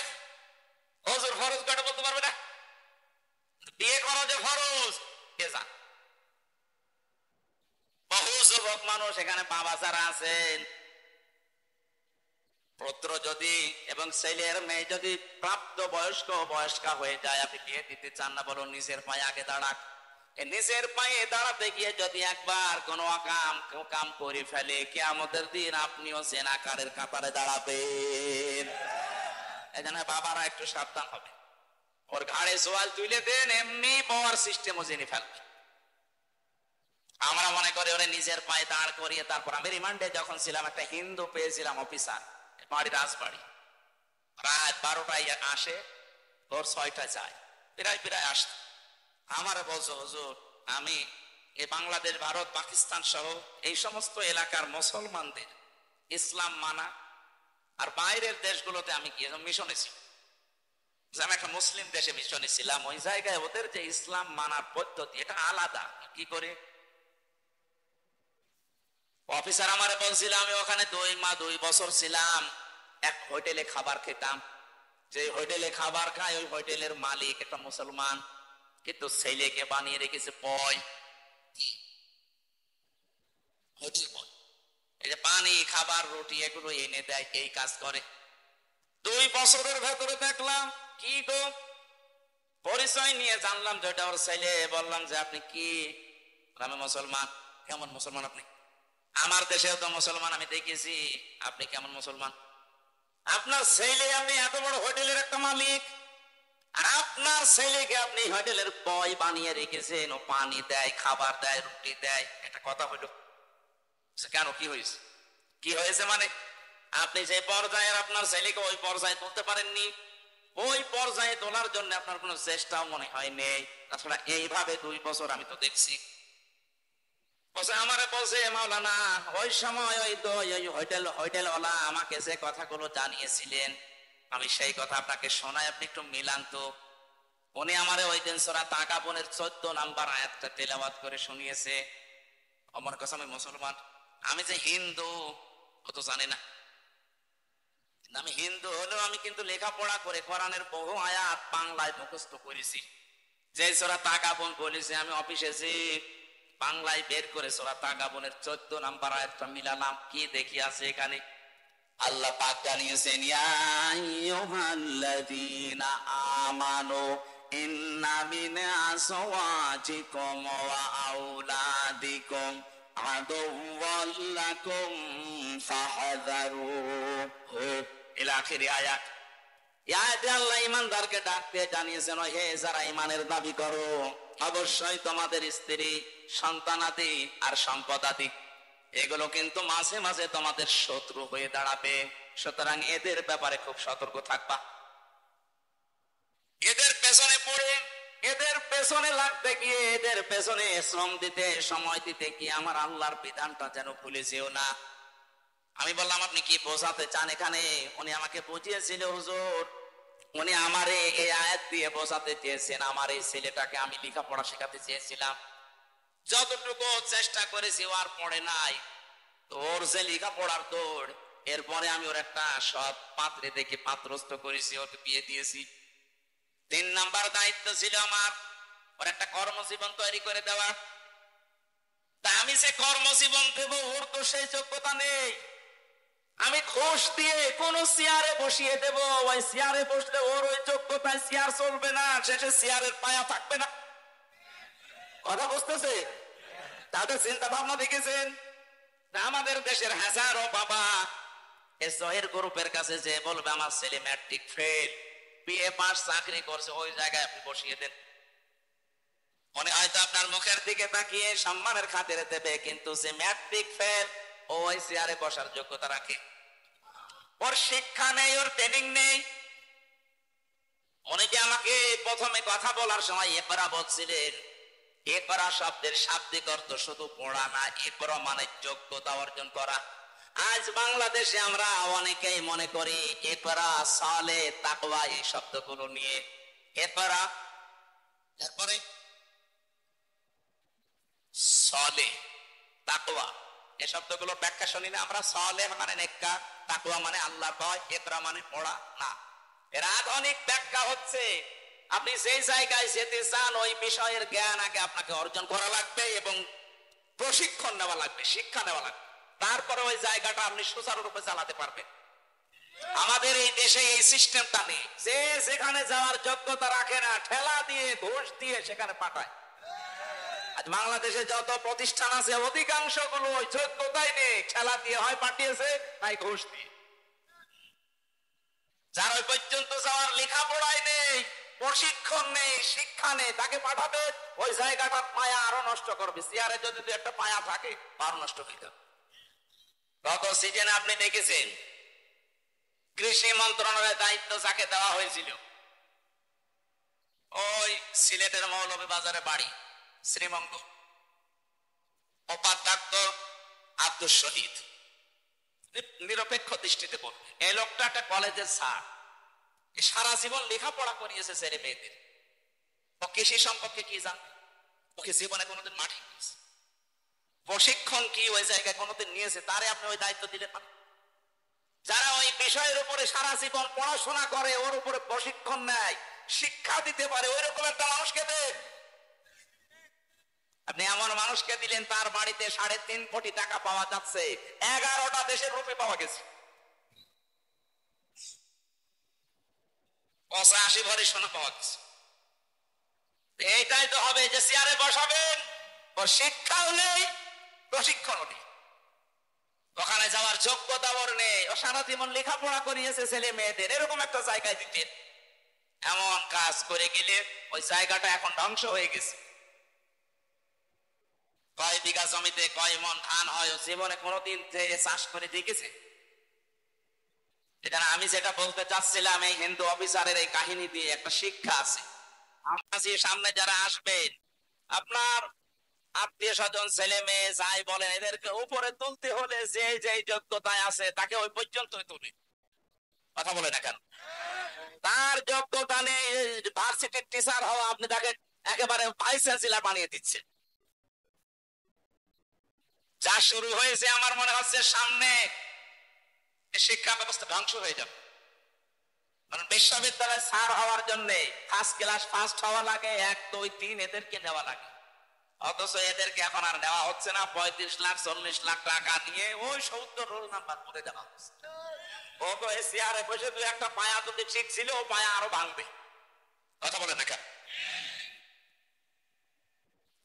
হুজুর ফরজ কয়টা বলতে পারবে না, বিয়ে করা যে ফরজ কে জান? বহু যুবক মানুষ এখানে বাবা যারা আছেন, পুত্র যদি এবং ছেলের মেয়ে যদি প্রাপ্ত বয়স্কা হয়ে যায়, আপনি বিয়ে দিতে চান না, বলো নিজের পায়ে আগে দাঁড়াক। নিজের পায়ে দাঁড়াতে গিয়ে যদি একবার কোনো কাম করে ফেলে, কিয়ামতের দিন আপনিও জেনাকারের কাতারে দাঁড়াবেন। এই জন্য বাবারা একটু সাবধান হবে। ওর ঘাড়ে সোয়াল তুলে দেন, এমনি পাওয়ার সিস্টেমও জেনে ফেলবে। আমরা মনে করি ওরে নিজের পায়ে দাঁড় করিয়ে, তারপর আমি রিমান্ডে যখন ছিলাম একটা হিন্দু পেয়েছিলাম অফিসার, বাড়ি রাজবাড়ি, রাত 12টায় আসে, ওর 6টায় যায়, প্রায় আসত। আমার বলছো হুজুর, আমি এই বাংলাদেশ, ভারত, পাকিস্তান সহ এই সমস্ত এলাকার মুসলমানদের ইসলাম মানা, আর বাইরের দেশগুলোতে আমি গিয়ে মিশনে ছিলাম। আমি একটা মুসলিম দেশে মিশনে ছিলাম, ওই জায়গায় ওদের যে ইসলাম মানার পদ্ধতি এটা আলাদা। কি করে? অফিসার আমারে বলছিল, আমি ওখানে 2 বছর ছিলাম, এক হোটেলে খাবার খেতাম। যে হোটেলে খাবার খাই, ওই হোটেলের মালিক একটা মুসলমান। কিন্তু ছেলেকে বানিয়ে রেখেছে বয়, হোটেল বয়। এই যে পানি, খাবার, রুটি এগুলো এনে দেয়, এই কাজ করে। 2 বছরের ভেতরে দেখলাম কি গো, পরিচয় নিয়ে জানলাম যে এটা ওর ছেলে। বললাম যে আপনি কি? আমি মুসলমান। কেমন মুসলমান আপনি? আমার দেশেও তো মুসলমান আমি দেখেছি, আপনি কেমন মুসলমান? আপনার ছেলে, আপনি এত বড় হোটেলের একটা মালিক, আর আপনার ছেলেকে আপনি হোটেলের বয় বানিয়ে রেখেছেন। ও পানি দেয়, খাবার দেয়, রুটি দেয়, এটা কথা হইল? কেন, কি হয়েছে? কি হয়েছে মানে আপনি যে পর্যায়ের আপনার ছেলেকে ওই পর্যায়ে তুলতে পারেননি, ওই পর্যায়ে তোলার জন্য আপনার কোনো চেষ্টাও মনে হয় নেই। তাছাড়া এইভাবে 2 বছর আমি তো দেখছি। আমারে বলছে মাওলানা, ওই সময় ওই তো ওই হোটেলওয়ালা আমাকে যে কথাগুলো জানিয়েছিলেন, আমি সেই কথা আপনাকে শোনাই, আপনি একটু মিলান তো। উনি আমারে ওই দিন সূরা তাগাবুনের 14 নম্বর আয়াতটা তেলাওয়াত করে শুনিয়েছে। আমার কাছে আমি মুসলমান, আমি যে হিন্দু ও তো জানি না। আমি হিন্দু হলেও আমি কিন্তু লেখাপড়া করে কোরআনের বহু আয়াত বাংলায় মুখস্থ করেছি। যে সূরা তাগাবুন বলেছে, আমি অফিসে যে বাংলায় বের করে সূরা তাগাবুনের 14 নম্বর আয়াতটা মিলালাম। কি দেখি আছে এখানে? আল্লাহ পাক জানিয়েছেন, ইয়া আইয়ুহাল্লাযীনা আমানু ইন্না মিন আসওয়াজিকুম ওয়া আওলাদিকুম আদুওয়াল লাকুম ফাহযারুহু ইলা আখিরি আয়াত। এই আয়াতে আল্লাহ ঈমানদারকে ডাকতে জানিয়েছেন, হে যারা ঈমানের দাবি করো, অবশ্যই তোমাদের স্ত্রী, সন্তানাদি আর সম্পদাদি এগুলো কিন্তু মাঝে মাঝে তোমাদের শত্রু হয়ে দাঁড়াবে। সুতরাং এদের ব্যাপারে খুব সতর্ক থাকবা। এদের পেছনে পড়ে, এদের পেছনে লাগতে গিয়ে, এদের পেছনে শ্রম দিতে, সময় দিতে গিয়ে আমার আল্লাহর বিধানটা যেন ভুলে যেও না। আমি বললাম, আপনি কি বোঝাতে চান এখানে? উনি আমাকে বুঝিয়েছিল, হুজুর, উনি আমারে এই আয়াত দিয়ে বোঝাতে চেয়েছেন, আমার এই ছেলেটাকে আমি লেখাপড়া শেখাতে চেয়েছিলাম, যতটুকু চেষ্টা করেছি ও আর পড়ে নাই। তোর যে লেখাপড়ার দৌড়, এরপরে আমি ওর একটা সৎ পাত্রে দেখে পাত্রস্থ করেছি, ওকে বিয়ে দিয়েছি। 3 নাম্বার দায়িত্ব ছিল আমার ওর একটা কর্মজীবন তৈরি করে দেওয়া। তা আমি যে কর্মজীবন দেব, ওর তো সেই যোগ্যতা নেই। আমি ঘুষ দিয়ে কোন চেয়ারে বসিয়ে দেব, ওই চেয়ারে বসলে ওর ওই যোগ্যতায় চেয়ার চলবে না, শেষে চেয়ারের পায়া থাকবে না। কথা বুঝতেছে? তাদের চিন্তা ভাবনা দেখেছেন? আমাদের দেশের হাজারো বাবা এর গ্রুপের কাছে যে বলবে আমার ছেলে ম্যাট্রিক ফেল, বিএ পাস, চাকরি করছে, ওই জায়গায় আপনি বসিয়ে দেন। মনে হয়তো আপনার মুখের দিকে তাকিয়ে সম্মানের খাতিরে দেবে, কিন্তু যে ম্যাট্রিক ফেল ওই চেয়ারে বসার যোগ্যতা রাখে? ওর শিক্ষা নেই, ওর ট্রেনিং নেই। অনেকে আমাকে প্রথমে কথা বলার সময় একরা বলছিলেন, একরা শব্দের শাব্দিক অর্থ শুধু পড়া না, একরা মানে যোগ্যতা অর্জন করা। আজ বাংলাদেশে আমরা অনেকেই মনে করি একরা, সালে, তাকওয়া এই শব্দগুলো নিয়ে। একরা, তারপরে সালে, তাকওয়া, এই শব্দগুলো ব্যাখ্যা শুনি না আমরা। সালে মানে নেককার, তাকওয়া মানে আল্লাহর ভয়, একরা মানে পড়া না। এর আধুনিক ব্যাখ্যা হচ্ছে, আপনি যেই জায়গায় যেতে চান ওই বিষয়ের জ্ঞান আগে আপনাকে অর্জন করা লাগবে এবং প্রশিক্ষণ নেওয়া লাগবে, শিক্ষা নেওয়া লাগবে, তারপরে ওই জায়গাটা আপনি সুচারুরূপে চালাতে পারবেন। আমাদের এই দেশে এই সিস্টেমটা নেই, যে যেখানে যাওয়ার যোগ্যতা রাখে না, ঠেলা দিয়ে, ঘুষ দিয়ে সেখানে পাঠায়। আজ বাংলাদেশে যত প্রতিষ্ঠান আছে অধিকাংশ গুলো ওই যোগ্যতাই নেই, ঠেলা দিয়ে হয় পাঠিয়েছে, তাই ঘুষ দিয়ে। যার ওই পর্যন্ত যাওয়ার লেখাপড়াই নেই, প্রশিক্ষণ নেই, শিক্ষা নেই, তাকে পাঠাবে ওই জায়গাটার পায়া আরো নষ্ট করবে। চেয়ারে যদি একটা পায়া থাকে আরো নষ্ট হয়ে যাবে। গত সিজনে আপনি দেখেছেন কৃষি মন্ত্রণালয়ের দায়িত্ব যাকে দেওয়া হয়েছিল, ওই সিলেটের মৌলভীবাজারে বাড়ি, শ্রীমঙ্গ, উপাধ্যক্ষ আব্দুল শহীদ। নিরপেক্ষ দৃষ্টিতে বলবে, এই লোকটা একটা কলেজের স্যার, সারা জীবন লেখাপড়া করিয়েছে ছেলে মেয়েদের। ও কৃষি সম্পর্কে কি জানে? ওকে জীবনে কোনোদিন মাঠে নিয়েছে, প্রশিক্ষণ কি ওই জায়গায় কোনোদিন নিয়েছে? তারে আপনি ওই দায়িত্ব দিলে পারেন? যারা ওই বিষয়ের উপরে সারা জীবন পড়াশোনা করে, ওর উপরে প্রশিক্ষণ নেয়, শিক্ষা দিতে পারে ওইরকম একটা মানুষকে দেন। আপনি এমন মানুষকে দিলেন তার বাড়িতে 3.5 কোটি টাকা পাওয়া যাচ্ছে, 11টা দেশের রূপে পাওয়া গেছে, 85 ভরি সোনা পাওয়া গেছে। এইটাই তো হবে যে চেয়ারে বসাবেন, ওর শিক্ষাও নেই, প্রশিক্ষণও নেই, ওখানে যাওয়ার যোগ্যতা ওর নেই, ও সারা জীবন লেখাপড়া করিয়েছে ছেলে মেয়েদের, এরকম একটা জায়গায় দিতেন। এমন কাজ করে গেলে ওই জায়গাটা এখন ধ্বংস হয়ে গেছে। কয় বিঘা জমিতে কয় মন ধান হয় ও জীবনে কোনোদিন চাষ করে দেখেছে? এটা আমি যেটা বলতে চাচ্ছিলাম, এই হিন্দু অফিসারের এই কাহিনী দিয়ে একটা শিক্ষা আছে। সামনে যারা আসবেন, আপনার আত্মীয় স্বজন ছেলে মেয়ে যাই বলেন, এদেরকে উপরে তুলতে হলে যে যে যোগ্যতায় আছে তাকে ওই পর্যন্ত তুলে, কথা বলে না কেন? তার যোগ্যতা নেই ভার্সিটির টিচার হওয়া, আপনি তাকে একেবারে ভাইস চ্যান্সেলর বানিয়ে দিচ্ছেন। যা শুরু হয়েছে আমার মনে হচ্ছে সামনে শিক্ষা ব্যবস্থা ধ্বংস হয়ে যাবে। কারণ বিশ্ববিদ্যালয়ে স্যার হওয়ার জন্য ফার্স্ট ক্লাস ফার্স্ট হওয়া লাগে, 1 2 3 এদেরকে নেওয়া লাগে। অথচ এদেরকে এখন আর নেওয়া হচ্ছে না, 35 লাখ 40 লাখ টাকা নিয়ে ওই 70 রোল নাম্বার করে দেওয়া হচ্ছে। ও তো এসিআরে বসে তুই একটা পায়া যদি ঠিক ছিল, ও পায়া আরো ভাঙবে, কথা বলে না কেন?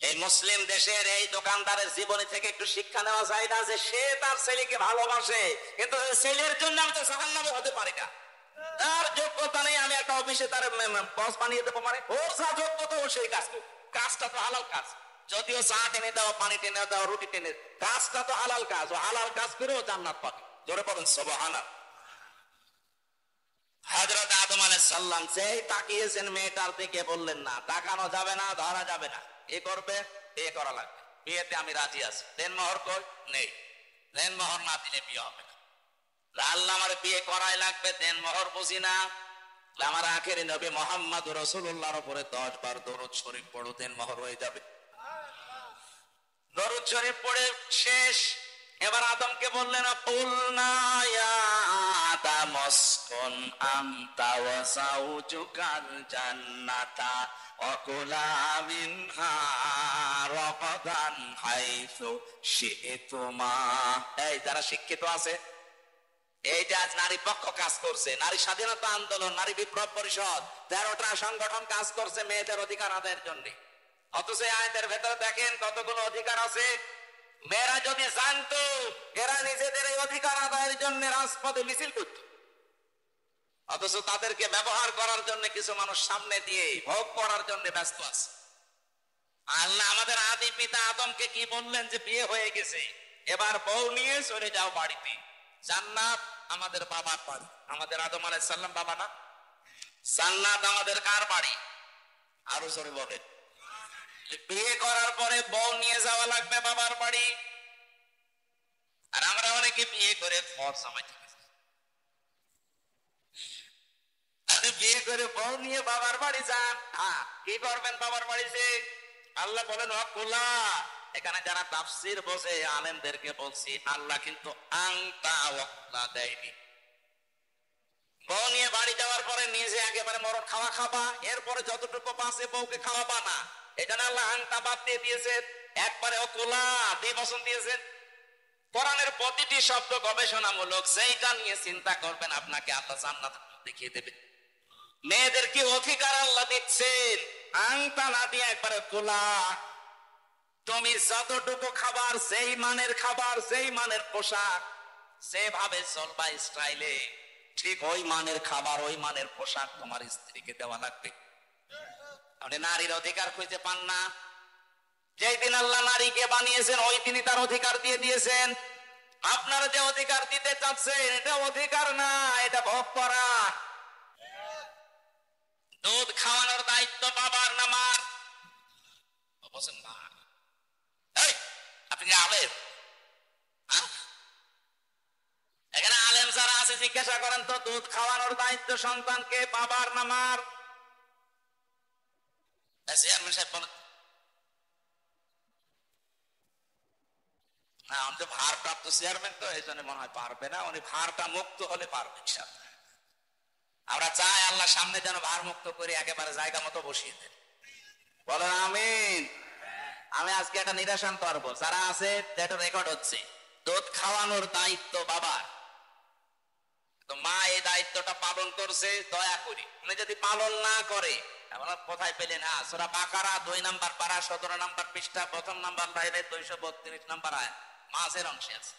এই মুসলিম দেশের এই দোকানদারের জীবনী থেকে একটু শিক্ষা নেওয়া যায় না যে সে তার ছেলেকে ভালোবাসে, কিন্তু ছেলের জন্য আমি তো জাহান্নামে হতে পারি না। তার যোগ্যতা নেই, আমি একটা অফিসে তার বস বানিয়ে দেবো, মানে ওর যা যোগ্যতা ও সেই কাজ করবে। কাজটা তো হালাল কাজ, যদিও চা টেনে দাও, পানি টেনে দাও, রুটি টেনে, কাজটা তো হালাল কাজ, ও হালাল কাজ করেও জান্নাত পাবে। জোরে পড়েন সুবহানাল্লাহ। হযরত আদম আলাইহিস সালাম সেই তাকিয়েছেন মেয়েটার দিকে, বললেন না, তাকানো যাবে না, ধরা যাবে না, এ করবে, বিয়ে করা লাগবে, বিয়েতে আমি রাজি আছি, দেন মোহর কই নেই, দেন মোহর না দিলে বিয়ে হবে না। আল্লাহ আমার বিয়ে করাই লাগবে, দেন মোহর বুঝি না, আমার আখেরি নবী মুহাম্মদ রাসূলুল্লাহর উপরে 10 বার দরুদ শরীফ পড়ো, দেন মোহর হয়ে যাবে। দরুদ শরীফ পড়ে শেষ, এবার আদমকে বললেন, কুলনা ইয়া আদম উসকুন আনতা ওয়া যাওজুকাল জান্নাতা ওয়া কুলা মিনহা রাগাদান হাইসু শি'তুমা। এই যারা শিক্ষিত আছে, এই যে আজ নারী পক্ষ কাজ করছে, নারী স্বাধীনতা আন্দোলন, নারী বিপ্লব পরিষদ, 13টা সংগঠন কাজ করছে মেয়েদের অধিকার আদায়ের জন্য, অথচ আইনের ভেতরে দেখেন কতগুলো অধিকার আছে। মেয়েরা যদি জানতো, এরা নিজেদের এই অধিকার আদায়ের জন্য রাজপথে মিছিল করত, অথচ তাদেরকে ব্যবহার করার জন্য কিছু মানুষ সামনে দিয়ে ভোগ করার জন্য ব্যস্ত আছে। আল্লাহ আমাদের আদি পিতা আদমকে কি বললেন যে বিয়ে হয়ে গেছে, এবার বউ নিয়ে চলে যাও বাড়িতে, জান্নাত আমাদের বাবার বাড়ি, আমাদের আদম আলাইহিস সালাম বাবা না, জান্নাত আমাদের কার বাড়ি? আরো জোরে বলেন। বিয়ে করার পরে বউ নিয়ে যাওয়া লাগবে বাবার বাড়ি, আর আমরা অনেকে বিয়ে করে ঘর সামাইতে, বিয়ে করে বউ নিয়ে বাবার বাড়ি যান, কি করবেন বাবার বাড়িতে? আল্লাহ বলেন ওয়াকুলা, এখানে যারা তাফসীর বোঝে আলেমদেরকে বলছি, আল্লাহ কিন্তু আংতা ওয়াকুলা দেয়নি। বউ নিয়ে বাড়ি যাওয়ার পরে নিজে একেবারে মরণ খাওয়া খাবা, এরপরে যতটুকু বাঁচে বউকে খাওয়াবা না, এটা না আল্লাহ আংতা বাদ দিয়ে দিয়েছেন, একবারে ওকুলা দ্বিবচন দিয়েছেন। কোরআনের প্রতিটি শব্দ গবেষণামূলক, সেইটা নিয়ে চিন্তা করবেন, আপনাকে আল্লাহ জান্নাত দেখিয়ে দেবে। মেয়েদের কি অধিকার আল্লাহ দিচ্ছেন, আংতা না দিয়ে একবারে কোলা। তুমি যতটুকু খাবার, সেই মানের খাবার, সেই মানের পোশাক, সেভাবে চলবা স্টাইলে, ঠিক ওই মানের খাবার, ওই মানের পোশাক তোমার স্ত্রীকে দেওয়া লাগবে। আপনি নারীর অধিকার খুঁজে পান না, যেই দিন আল্লাহ নারীকে বানিয়েছেন ওই দিনই তার অধিকার দিয়ে দিয়েছেন। আপনারা যে অধিকার দিতে চাচ্ছেন, এটা অধিকার না, এটা ভোগ করা। দুধ খাওয়ানোর দায়িত্ব বাবার না মার? বলছেন না, আপনি আলেম, এখানে আলেম যারা আছে জিজ্ঞাসা করেন তো, দুধ খাওয়ানোর দায়িত্ব সন্তানকে বাবার না মার? চেয়ারম্যান সাহেব বলেন না, আমি তো ভারপ্রাপ্ত চেয়ারম্যান, তো এই জন্য মনে হয় পারবে না, উনি ভারটা মুক্ত হলে পারবে। আমরা চাই আল্লাহ সামনে যেন ভার মুক্ত করে একেবারে জায়গা মতো বসিয়ে দেন। বলেন আমিন। আমি আজকে একটা নিরাসন করবো, যারা আছে যেটা রেকর্ড হচ্ছে, দুধ খাওয়ানোর দায়িত্ব বাবার, তো মা এই দায়িত্বটা পালন করছে, দয়া করি উনি যদি পালন না করে, আমরা কোথায় পেলেন? সূরা বাকারা 2 নম্বর পারা 17 নম্বর পৃষ্ঠা 1ম নম্বর লাইনে 232 নম্বর আয়াত মাসের অংশে আছে,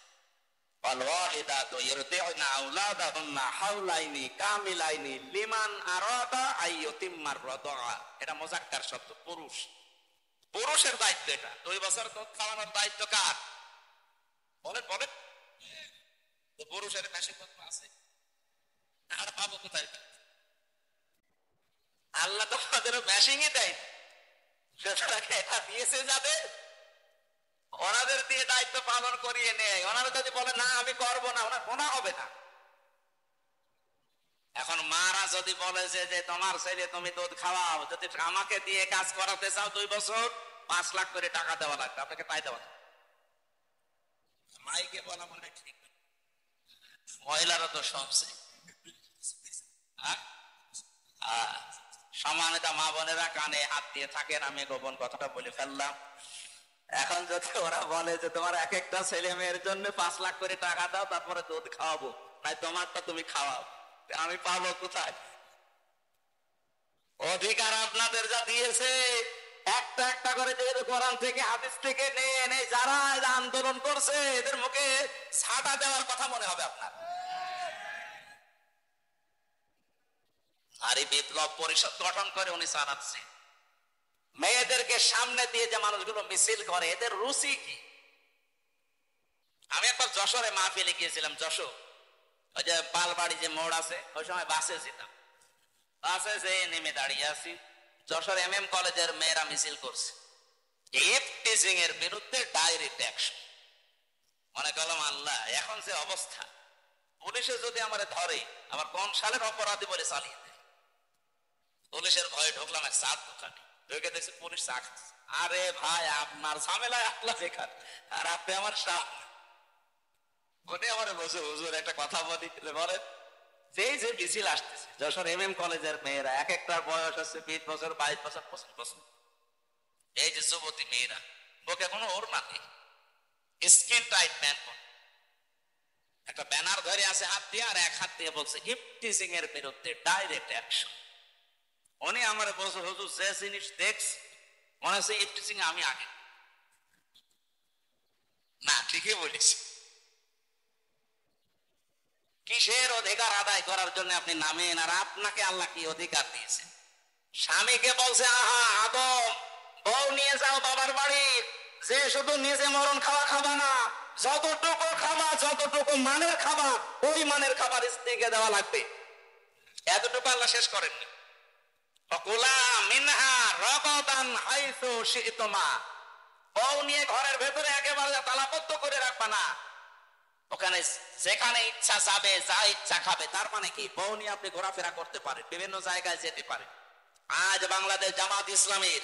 والوالدات يرضعن أولادهن حولين كاملين لمن أراد أن يتم الرضاعة। এটা মুযাক্কার শব্দ, পুরুষ, পুরুষের দায়িত্ব এটা। 2 বছর দুধ খাওয়ানোর দায়িত্ব কার? বলেন বলেন। তো পুরুষের বেশি কত আছে? আর পাবো কোথায়? আল্লাহ তো আমাদের ম্যাশিংই দেয়, সুতরাং এটা দিয়েছে যাবে, ওনাদের দিয়ে দায়িত্ব পালন করিয়ে নেয়। ওনারা যদি বলে না আমি করবো না, ওনার গোনা হবে না। এখন মারা যদি বলে যে তোমার ছেলে তুমি দুধ খাওয়াও, যদি আমাকে দিয়ে কাজ করাতে চাও 2 বছর 5 লাখ করে টাকা দেওয়া লাগবে, আপনাকে তাই দেওয়া লাগবে। মাইকে বলা মনে ঠিক, মহিলারা তো সবচে সম্মানিত মা বোনেরা কানে হাত দিয়ে থাকেন, আমি গোপন কথাটা বলে ফেললাম। এখন যদি ওরা বলে যে তোমার এক একটা ছেলে মেয়ের জন্য 5 লাখ করে টাকা দাও, তারপরে দুধ খাওয়াবো, তাই তোমারটা তুমি খাওয়াও, আমি পাবো কোথায়? অধিকার আপনাদের যা দিয়েছে একটা একটা করে যেহেতু কোরআন থেকে হাদিস থেকে নিয়ে যারা আন্দোলন করছে এদের মুখে ছাটা দেওয়ার কথা মনে হবে আপনার। নারী বিপ্লব পরিষদ গঠন করে উনি চালাচ্ছে, মেয়েদেরকে সামনে দিয়ে যে মানুষগুলো মিছিল করে, এদের রুচি কি? আমি একবার যশোরে মাহফিলে গিয়েছিলাম, যশোর ওই যে পালবাড়ি যে মোড় আছে, ওই সময় বাসে যেতাম, বাসে যে নেমে দাঁড়িয়ে আছি, যশোর MM কলেজের মেয়েরা মিছিল করছে টিচিং এর বিরুদ্ধে ডাইরেক্ট অ্যাকশন। মনে করলাম আল্লাহ, এখন যে অবস্থা, পুলিশে যদি আমার ধরে আমার কোন সালের অপরাধী বলে চালিয়ে দেয়। পুলিশের ভয়ে ঢুকলাম এক চার দোকানে, ঢুকে দেখছি পুলিশ চা খাচ্ছে। আরে ভাই, আপনার ঝামেলায় আল্লাহ বেকার, আর আপনি আমার সামনে। উনি আমার বসে হুজুর একটা কথা বলি, বলেন যেই যে মিছিল আসতেছে যশোর MM কলেজের মেয়েরা, এক একটার বয়স হচ্ছে 20 বছর 22 বছর 25 বছর, এই যে যুবতী মেয়েরা, ওকে কোনো ওড়না নেই, স্কিন টাইট প্যান্ট, একটা ব্যানার ধরে আছে হাত দিয়ে, আর এক হাত দিয়ে বলছে ইফটিজিং এর বিরুদ্ধে ডাইরেক্ট অ্যাকশন। উনি আমার বলছে হুজুর যে জিনিস দেখছি মনে হচ্ছে ইফটিজিং আমি আগে। না, ঠিকই বলেছি। কিসের অধিকার আদায় করার জন্য আপনি নামেন? আর আপনাকে আল্লাহ কি অধিকার দিয়েছে? স্বামীকে বলছে আহা আদম, বউ নিয়ে যাও বাবার বাড়ি, যে শুধু নিজে মরণ খাওয়া খাবা না, যতটুকু খাবা, যতটুকু মানের খাবার, ওই মানের খাবার স্ত্রীকে দেওয়া লাগবে। এতটুকু আল্লাহ শেষ করেননি। কুলা মিনহা রাগাদান হাইসু শি'তুমা, বউ নিয়ে ঘরের ভেতরে একেবারে তালাবদ্ধ করে রাখবা না, ওখানে যেখানে ইচ্ছা যাবে, যা ইচ্ছা খাবে। তার মানে কি, বউ নিয়ে আপনি ঘোরাফেরা করতে পারেন, বিভিন্ন জায়গায় যেতে পারেন। আজ বাংলাদেশ জামাত ইসলামীর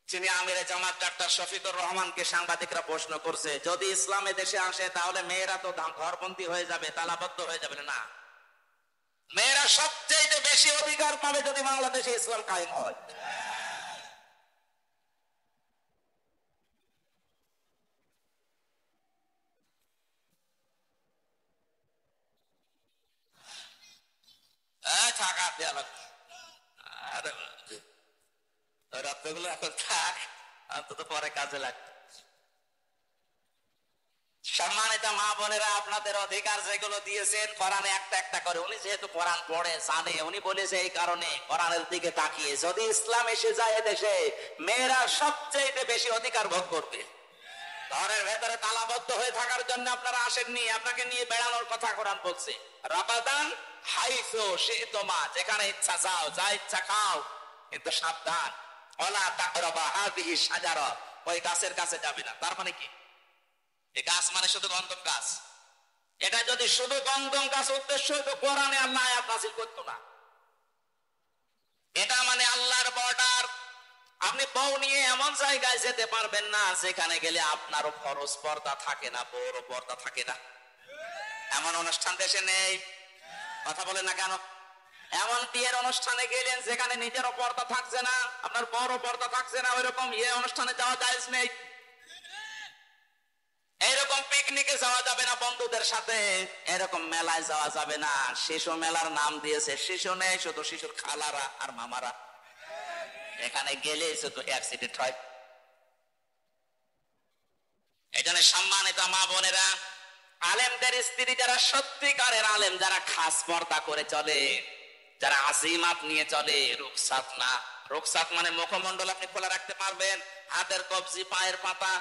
যিনি আমিরে জামাত ডাক্তার শফিকুর রহমানকে সাংবাদিকরা প্রশ্ন করছে, যদি ইসলামে দেশে আসে তাহলে মেয়েরা তো ঘরবন্দি হয়ে যাবে, তালাবদ্ধ হয়ে যাবে। না, মেয়েরা সবচেয়ে বেশি অধিকার পাবে যদি বাংলাদেশে ইসলাম কায়েম হয়। থাকা দেওয়া রক্তগুলো এখন থাক, অন্তত পরে কাজে লাগবে। সম্মানিত মা বোনেরা, আপনাদের অধিকার যেগুলো দিয়েছেন কোরআনে একটা একটা করে, উনি যেহেতু কোরআন পড়ে জানে, উনি বলেছে এই কারণে কোরআনের দিকে তাকিয়ে, যদি ইসলাম এসে যায় দেশে, মেয়েরা সবচেয়ে বেশি অধিকার ভোগ করবে। ঘরের ভেতরে তালাবদ্ধ হয়ে থাকার জন্য আপনারা আসেননি, আপনাকে নিয়ে বেড়ানোর কথা কোরআন বলছে। রাবাদান হাইসু শি'তুমা, যেখানে ইচ্ছা যাও, যা ইচ্ছা খাও, কিন্তু সাবধান, ওয়ালা তাকরাবা হাযিহি শাজারা, ওই গাছের কাছে যাবে না। তার মানে কি, এই গাছ মানে শুধু গন্ধম গাছ। এটা যদি শুধু গন্ধম গাছ উদ্দেশ্য হতো, কোরআনে আল্লাহ আয়াত নাযিল করতো না। এটা মানে আল্লাহর বর্ডার। আপনি বউ নিয়ে এমন জায়গায় যেতে পারবেন না যেখানে গেলে আপনারও ফরজ পর্দা থাকে না, বউরও পর্দা থাকে না। এমন অনুষ্ঠান দেশে নেই। কথা বলে না কেন? এমন বিয়ের অনুষ্ঠানে গেলেন যেখানে নিজেরও পর্দা থাকছে না, আপনার বড় পর্দা থাকছে না, ওইরকম বিয়ে অনুষ্ঠানে যাওয়া জায়েজ নেই। এরকম পিকনিকে যাওয়া যাবে না বন্ধুদের সাথে, এরকম মেলায় যাওয়া যাবে না। শিশু মেলার নাম দিয়েছে, শিশু নেই, শুধু শিশুর খালারা আর মামারা। এখানে গেলে শুধু অ্যাক্সিডেন্ট হয়। এই জন্য সম্মানিত মা বোনেরা, আলেমদের স্ত্রী যারা সত্যিকারের আলেম, যারা খাস পর্দা করে চলে, যারা আসিমাত নিয়ে চলে, রুকসাত না। রুকসাত মানে মুখমণ্ডল আপনি খোলা রাখতে পারবেন, হাতের কবজি, পায়ের পাতা।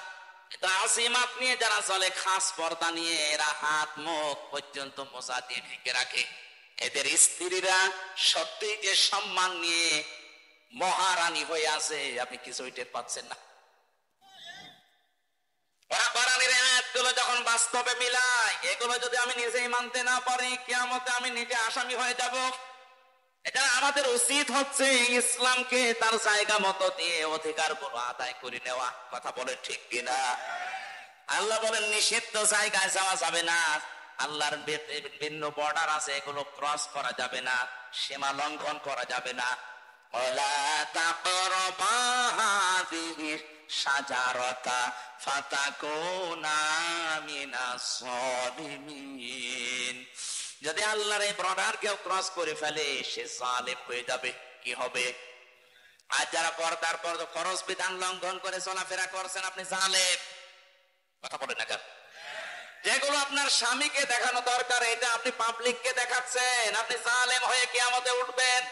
আসিমাত নিয়ে যারা চলে, খাস পর্দা নিয়ে, এরা হাত মুখ পর্যন্ত মোজা দিয়ে ঢেকে রাখে। এদের স্ত্রীরা সত্যি যে সম্মান নিয়ে মহারানী হয়ে আছে, আপনি কিছুই টের পাচ্ছেন না। আয়াতগুলো যখন বাস্তবে মিলাই, এগুলো যদি আমি নিজেই মানতে না পারি, কিয়ামতে আমি নিজে আসামি হয়ে যাব। এটা আমাদের উচিত হচ্ছে ইসলামকে তার জায়গা মতো দিয়ে অধিকার গুলো আদায় করে নেওয়া। কথা বলে ঠিক কিনা? আল্লাহ বলেন নিষিদ্ধ জায়গায় যাওয়া যাবে না, আল্লাহর ভিন্ন বর্ডার আছে, এগুলো ক্রস করা যাবে না, সীমা লঙ্ঘন করা যাবে না। ওয়ালা তাকরাবা হাযিহি শাজারাতা ফাতাকুনা মিনাস সালিমিন। যদি আল্লাহর এই বর্ডার কেউ ক্রস করে ফেলে, সে জালেম হয়ে যাবে। কি হবে? আর যারা পর্দার পর ফরজ বিধান লঙ্ঘন করে চলাফেরা করছেন, আপনি জালেম। কথা বলেন না কেন? যেগুলো আপনার স্বামীকে দেখানো দরকার, এটা আপনি পাবলিককে দেখাচ্ছেন, আপনি জালেম হয়ে কিয়ামতে উঠবেন।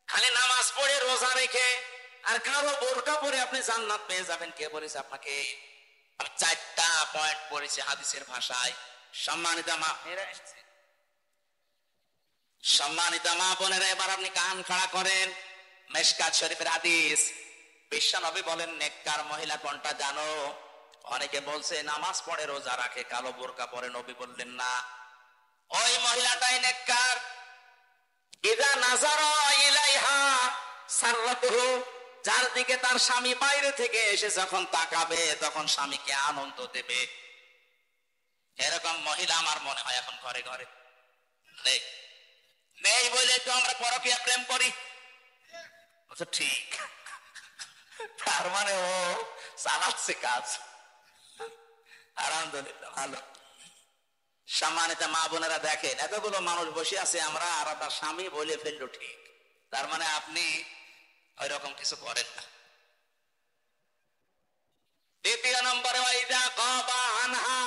খালি নামাজ পড়ে রোজা রেখে আর কারো বোরকা পরে আপনি জান্নাত পেয়ে যাবেন। কে বলেছে আপনাকে? আমি 4টা পয়েন্ট পড়েছি হাদিসের ভাষায়। সম্মানিত মা বোনেরা, এবার আপনি কান খাড়া করেন। মেশকাত শরীফের হাদিস, বিশ্বনবী বলেন, নেককার মহিলা কোনটা জানো? অনেকে বলছে নামাজ পড়ে রোজা রাখে, কালো বোরকা পরে। নবী বললেন না, ওই মহিলাটাই নেককার। ইযা নাযারা ইলাইহা সাররাতুহু, যার দিকে তার স্বামী বাইরে থেকে এসে যখন তাকাবে, তখন স্বামীকে আনন্দ দেবে। এরকম মহিলা আমার মনে হয় এখন ঘরে ঘরে নেই। নেই বলে তো আমরা পরকীয়া প্রেম করি। ঠিক, তার মানে ও চালাচ্ছে কাজ। আলহামদুলিল্লাহ, ভালো। সম্মানিত মা বোনেরা দেখেন, এতগুলো মানুষ বসে আছে, আমরা আর তার স্বামী বলে ফেললো, ঠিক। তার মানে আপনি ওই রকম কিছু করেন না। দ্বিতীয় নম্বরে, ওয়াইদা কাবা আনহা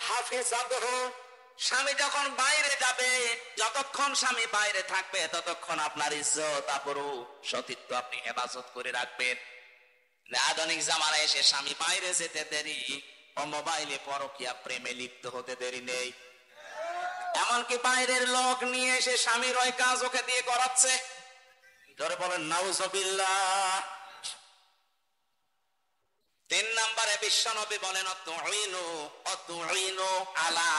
হাফিজাতুহু, স্বামী যখন বাইরে যাবে, যতক্ষণ স্বামী বাইরে থাকবে, ততক্ষণ আপনার ইজ্জত আবরু সতীত্ব আপনি হেফাজত করে রাখবেন। আধুনিক জামানায় এসে স্বামী বাইরে যেতে দেরি, ও মোবাইলে পরকীয়া প্রেমে লিপ্ত হতে দেরি নেই। এমনকি বাইরের লোক নিয়ে এসে স্বামীর ওই কাজ ওকে দিয়ে করাচ্ছে। ধরে বলেন নাউজুবিল্লাহ। 3 নম্বরে বিশ্বনবী বলেন, অতুইনু আলা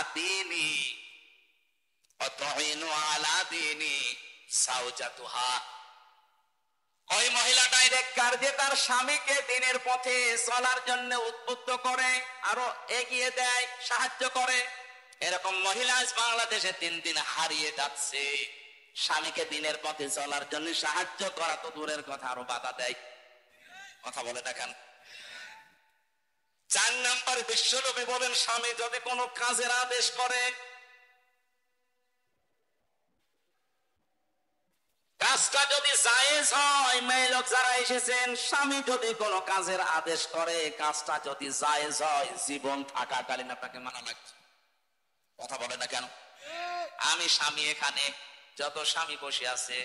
দীনি সাওজাতুহা। ওই মহিলাটাই নেককার যে তার স্বামীকে দিনের পথে চলার জন্য উদ্বুদ্ধ করে, আরো এগিয়ে দেয়, সাহায্য করে। এরকম মহিলা বাংলাদেশে 3 দিন হারিয়ে যাচ্ছে। স্বামীকে দিনের পথে চলার জন্য সাহায্য করা তো দূরের কথা, আরো বাধা দেয়। কথা বলে দেখেন। 4 নম্বর, বিশ্বনবী বলেন, স্বামী যদি কোনো কাজের আদেশ করে, কাজটা যদি জায়েজ হয়, মেয়ে লোক যারা এসেছেন, স্বামী যদি কোনো কাজের আদেশ করে, কাজটা যদি জায়েজ হয়, জীবন থাকাকালীন আপনাকে মানা লাগছে। কথা বলে না কেন? আমি স্বামী, এখানে যত স্বামী বসে আছে,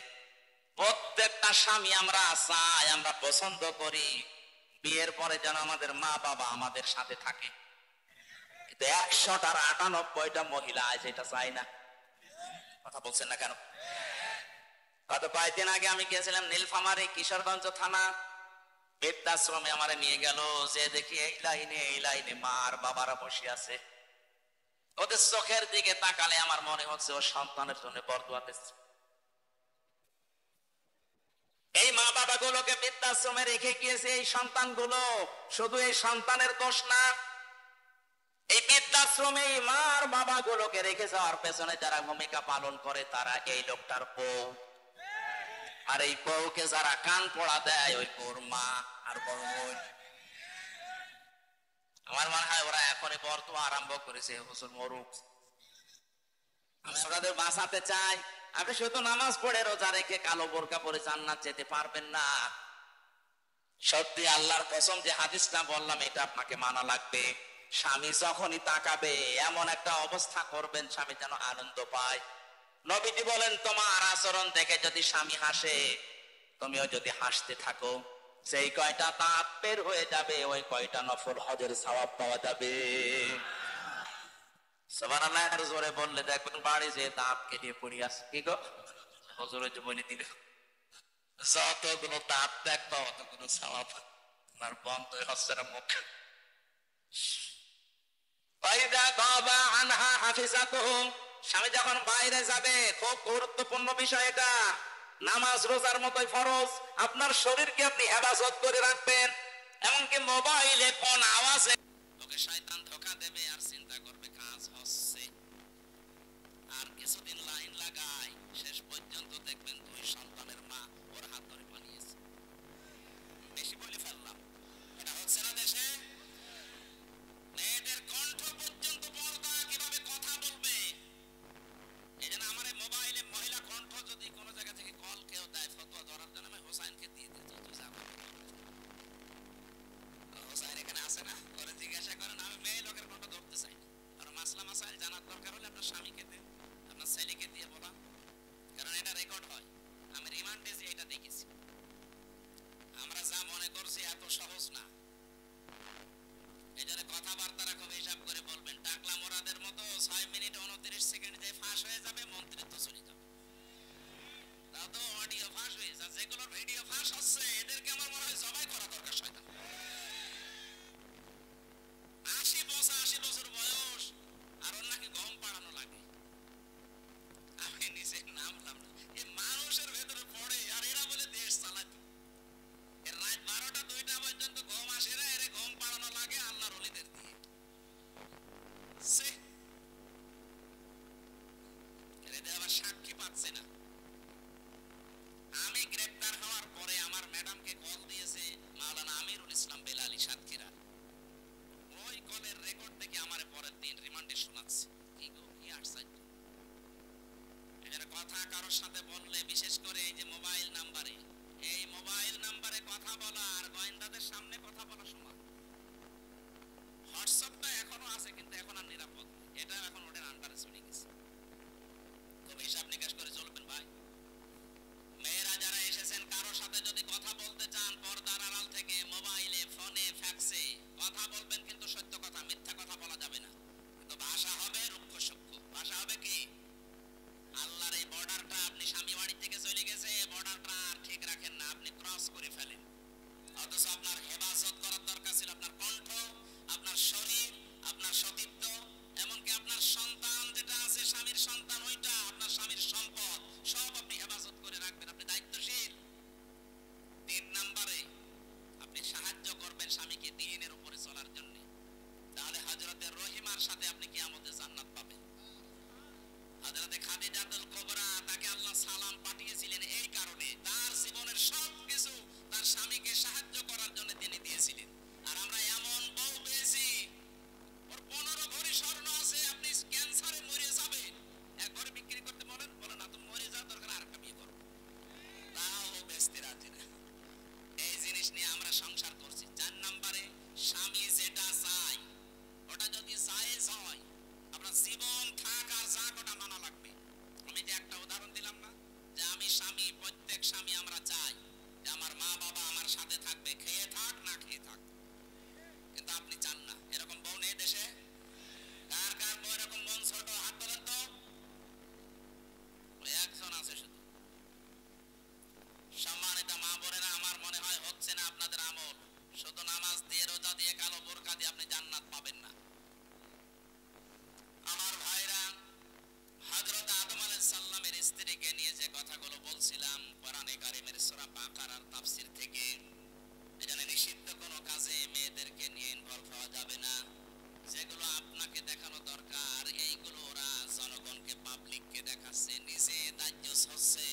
প্রত্যেকটা স্বামী আমরা চাই, আমরা পছন্দ করি বিয়ের পরে যেন আমাদের মা বাবা আমাদের সাথে থাকে। কিন্তু 100টার 98টা মহিলা আছে এটা চাই না। কথা বলছেন না কেন? গত কয়েকদিন আগে আমি গিয়েছিলাম নীলফামারী, কিশোরগঞ্জ থানা বৃদ্ধাশ্রমে। আমারে নিয়ে গেল, যে দেখি এই লাইনে মা আর বাবারা বসে আছে। ওদের চোখের দিকে তাকালে আমার মনে হচ্ছে ও সন্তানের জন্য বরদোয়া দিচ্ছে। এই মা বাবা গুলোকে বৃদ্ধাশ্রমে রেখে গিয়েছে এই সন্তানগুলো। শুধু এই সন্তানের দোষ না, এই বৃদ্ধাশ্রমে মার বাবা গুলোকে রেখে যাওয়ার পেছনে যারা ভূমিকা পালন করে তারা এই লোকটার বউ, আর এই বউকে যারা কান পড়া দেয় ওই বউর মা আর বড় বোন। আমার মনে হয় ওরা এখনই বর্তমান আরম্ভ করেছে হুজুর মরুক। আমি ওনাদের বাঁচাতে চাই। আপনি শুধু নামাজ পড়ে রোজা রেখে কালো বোরকা পরে জান্নাত যেতে পারবেন না। সত্যি আল্লাহর কসম যে হাদিসটা বললাম এটা আপনাকে মানা লাগবে। স্বামী যখনই তাকাবে এমন একটা অবস্থা করবেন স্বামী যেন আনন্দ পায়। নবীজি বলেন তোমার আচরণ দেখে যদি স্বামী হাসে তুমিও যদি হাসতে থাকো, সেই কয়টা দাঁত বের হয়ে যাবে ওই কয়টা নফল হজের সওয়াব পাওয়া যাবে। সুবহানাল্লাহ জোরে বললে দেখবেন বাড়ি যে দাঁত কেটে পড়ি আছে। কি গো হুজুর যে বলে দিল যতগুলো দাঁত দেখবা অতগুলো সওয়াব। আমার বন্ধ হচ্ছে না মুখ। স্বামী যখন বাইরে যাবে, খুব গুরুত্বপূর্ণ বিষয় এটা, নামাজ রোজার মতোই ফরজ। আপনার শরীরকে আপনি হেফাজত করে রাখবেন। এমনকি মোবাইলে কোন আওয়াজে তোকে শয়তান ধোঁকা দেবে আর চিন্তা করবে কাজ হচ্ছে, আর কিছুদিন লাইন লাগায় শেষ পর্যন্ত দেখবেন দুই সন্তানের মা ওর হাত ধরে পালিয়েছে। বেশি বলে ফেললাম, এটা হচ্ছে না দেশে? মেয়েদের কণ্ঠ পর্যন্ত পর্দা, কিভাবে কথা বলবে। এই জন্য আমার মোবাইলে মহিলা কণ্ঠ যদি কোনো জায়গা থেকে কল কেউ দেয় ফতোয়া ধরার জন্য আমি হোসাইনকে দিয়ে দিত। হোসাইন এখানে আসে না, ওরা জিজ্ঞাসা করেন। আমি মেয়ে লোকের কণ্ঠ ধরতে চাই না, কারণ মাসলা মাসাইল জানার দরকার হলে আপনার স্বামীকে দেন, আপনার ছেলেকে দিয়ে বলা, কারণ এটা রেকর্ড হয়। আমি রিমান্ডে যে এটা দেখেছি। আমরা যা মনে করছি এত সহজ না। এই জন্য কথাবার্তারা খুব হিসাব করে বলবেন। টাকলা মোরাদের মতো 6 মিনিট 29 সেকেন্ড যে ফাঁস হয়ে যাবে মন্ত্রিত্ব চলে যাবে। তাও তো অডিও ফাঁস হয়ে যায়, যেগুলো ভিডিও ফাঁস হচ্ছে এদেরকে আমার মনে হয় জবাই করা দরকার। শয়তান 80 বছর বয়স আর ওর নাকি গম পাড়ানো লাগে। আমি নিচে নামলাম না, এই মানুষের ভেতরে পড়ে আর এরা বলে দেশ চালাতে। এর রাত 12টা 2টা পর্যন্ত ঘুম আসে না, এর ঘুম পাড়ানো লাগে আল্লাহর ওলিদের দিয়ে। এদের আবার সাক্ষী পাচ্ছে না। আমি গ্রেপ্তার হওয়ার পরে আমার ম্যাডামকে কল দিয়েছে মাওলানা আমিরুল ইসলাম বেলালী সাতক্ষীরা। ওই কলের রেকর্ড থেকে আমারে পরের দিন রিমান্ডে শোনাচ্ছে। কি গো কি আশ্চর্য। এর কথা কারোর সাথে বললে, বিশেষ করে এই যে মোবাইল নাম্বারে, এই মোবাইল নাম্বারে কথা বলা আর গোয়েন্দাদের সামনে কথা বলা সমান। হোয়াটসঅ্যাপটা এখনো আছে কিন্তু এখন আর নিরাপদ, এটা এখন ওদের আন্ডারে চলে গেছে। খুব হিসাব নিকাশ করে চলবেন ভাই। মেয়েরা যারা এসেছেন কারোর সাথে যদি কথা বলতে চান পর্দার আড়াল থেকে মোবাইলে ফোনে ফ্যাক্সে কথা বলবেন, কিন্তু সত্য কথা, মিথ্যা কথা বলা যাবে না। কিন্তু ভাষা হবে রুক্ষ সূক্ষ্ম। ভাষা হবে কি? আল্লাহর এই বর্ডারটা আপনি স্বামী বাড়ি থেকে চলে গেছে, এই বর্ডারটা আর ঠিক রাখেন না, আপনি ক্রস করে ফেলেন। অথচ আপনার হেফাজত করার দরকার ছিল আপনার কণ্ঠ, আপনার শরীর, আপনার সতীত্ব, এমনকি আপনার সন্তান যেটা আছে স্বামীর সন্তান, ওইটা আপনার স্বামীর সম্পদ, সব আপনি হেফাজত করে রাখবেন। আপনি দায়িত্বশীল। 3 নম্বরে আপনি সাহায্য করবেন স্বামীকে দ্বীনের উপরে চলার জন্য। তাহলে হযরতে রহিমার সাথে আপনি কিয়ামতে জান্নাত পাবেন। হযরতে খাদিজাতুল কুবরা, তাকে আল্লাহ সালাম পাঠিয়েছিলেন এই কারণে, তার জীবনের সব কিছু তার স্বামীকে সাহায্য করার জন্য তিনি দিয়েছিলেন। আর আমরা এমন বউ পেয়েছি, ওর 15 ভরি স্বর্ণ আছে, আপনি ক্যান্সারে মরে যাবেন, 1 ভরি বিক্রি করতে বলেন, বলে না তুমি মরে যাও, দরকার আরেকটা বিয়ে করো, তাও বেচতে রাজি না। এই জিনিস নিয়ে আমরা সংসার করছি। 4 নম্বরে স্বামী যেটা চায় ওটা যদি জায়েজ হয়, আপনার জীবন থাক আর যাক ওটা মানা লাগবে। আমি যে একটা উদাহরণ দিলাম না, যে আমি স্বামী, প্রত্যেক স্বামী আমরা চাই যে আমার মা বাবা আমার সাথে থাকবে, খেয়ে থাক না খেয়ে থাক, কিন্তু আপনি চান না। এরকম বউ নেই দেশে? কার কার বউ এরকম মন ছোট? হাত তোলেন তো। একজন আছে শুধু। সম্মানিত মা বোনেরা, আমার মনে হয় হচ্ছে না আপনাদের আমল। শুধু নামাজ দিয়ে রোজা দিয়ে কালো বোরকা দিয়ে আপনি জান্নাত পাবেন না। আমার ভাইরা, হযরত আদম আলাইহিস সালামের স্ত্রীকে নিয়ে যে কথাগুলো বলছিলাম কোরআনে কারীমের সূরা বাকারার তাফসীর থেকে, এখানে নিষিদ্ধ কোনো কাজে মেয়েদেরকে নিয়ে ইনভলভ হওয়া যাবে না। যেগুলো আপনাকে দেখানো দরকার, এইগুলো ওরা জনগণকে, পাবলিককে দেখাচ্ছে। নিজে দায়িত্ব হচ্ছে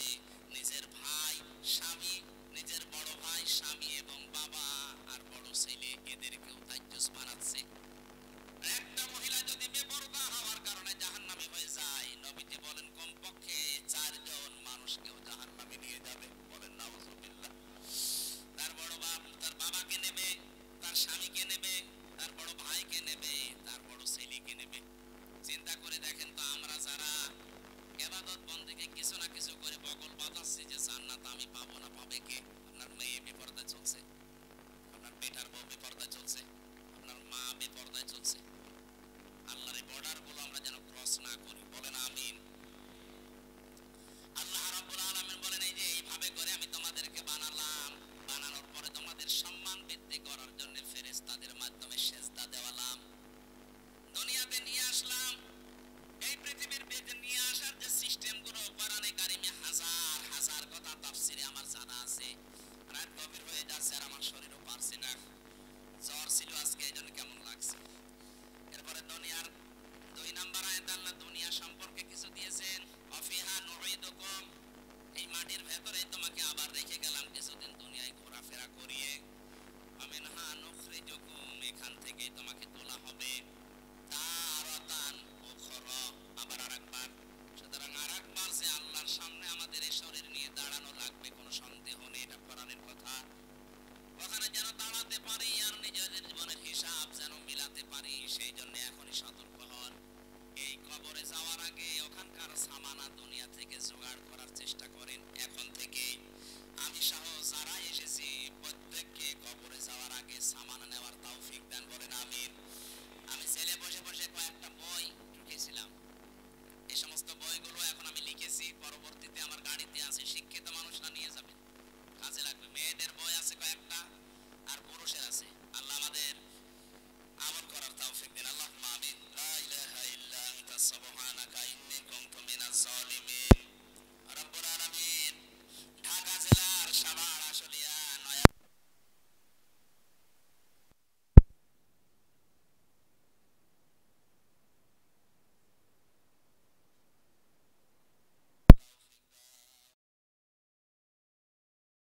নিজের ভাই, স্বামী, নিজের বড় ভাই, স্বামী এবং বাবা আর বড় ছেলে, এদেরকেও দায়িত্ব বানাচ্ছে।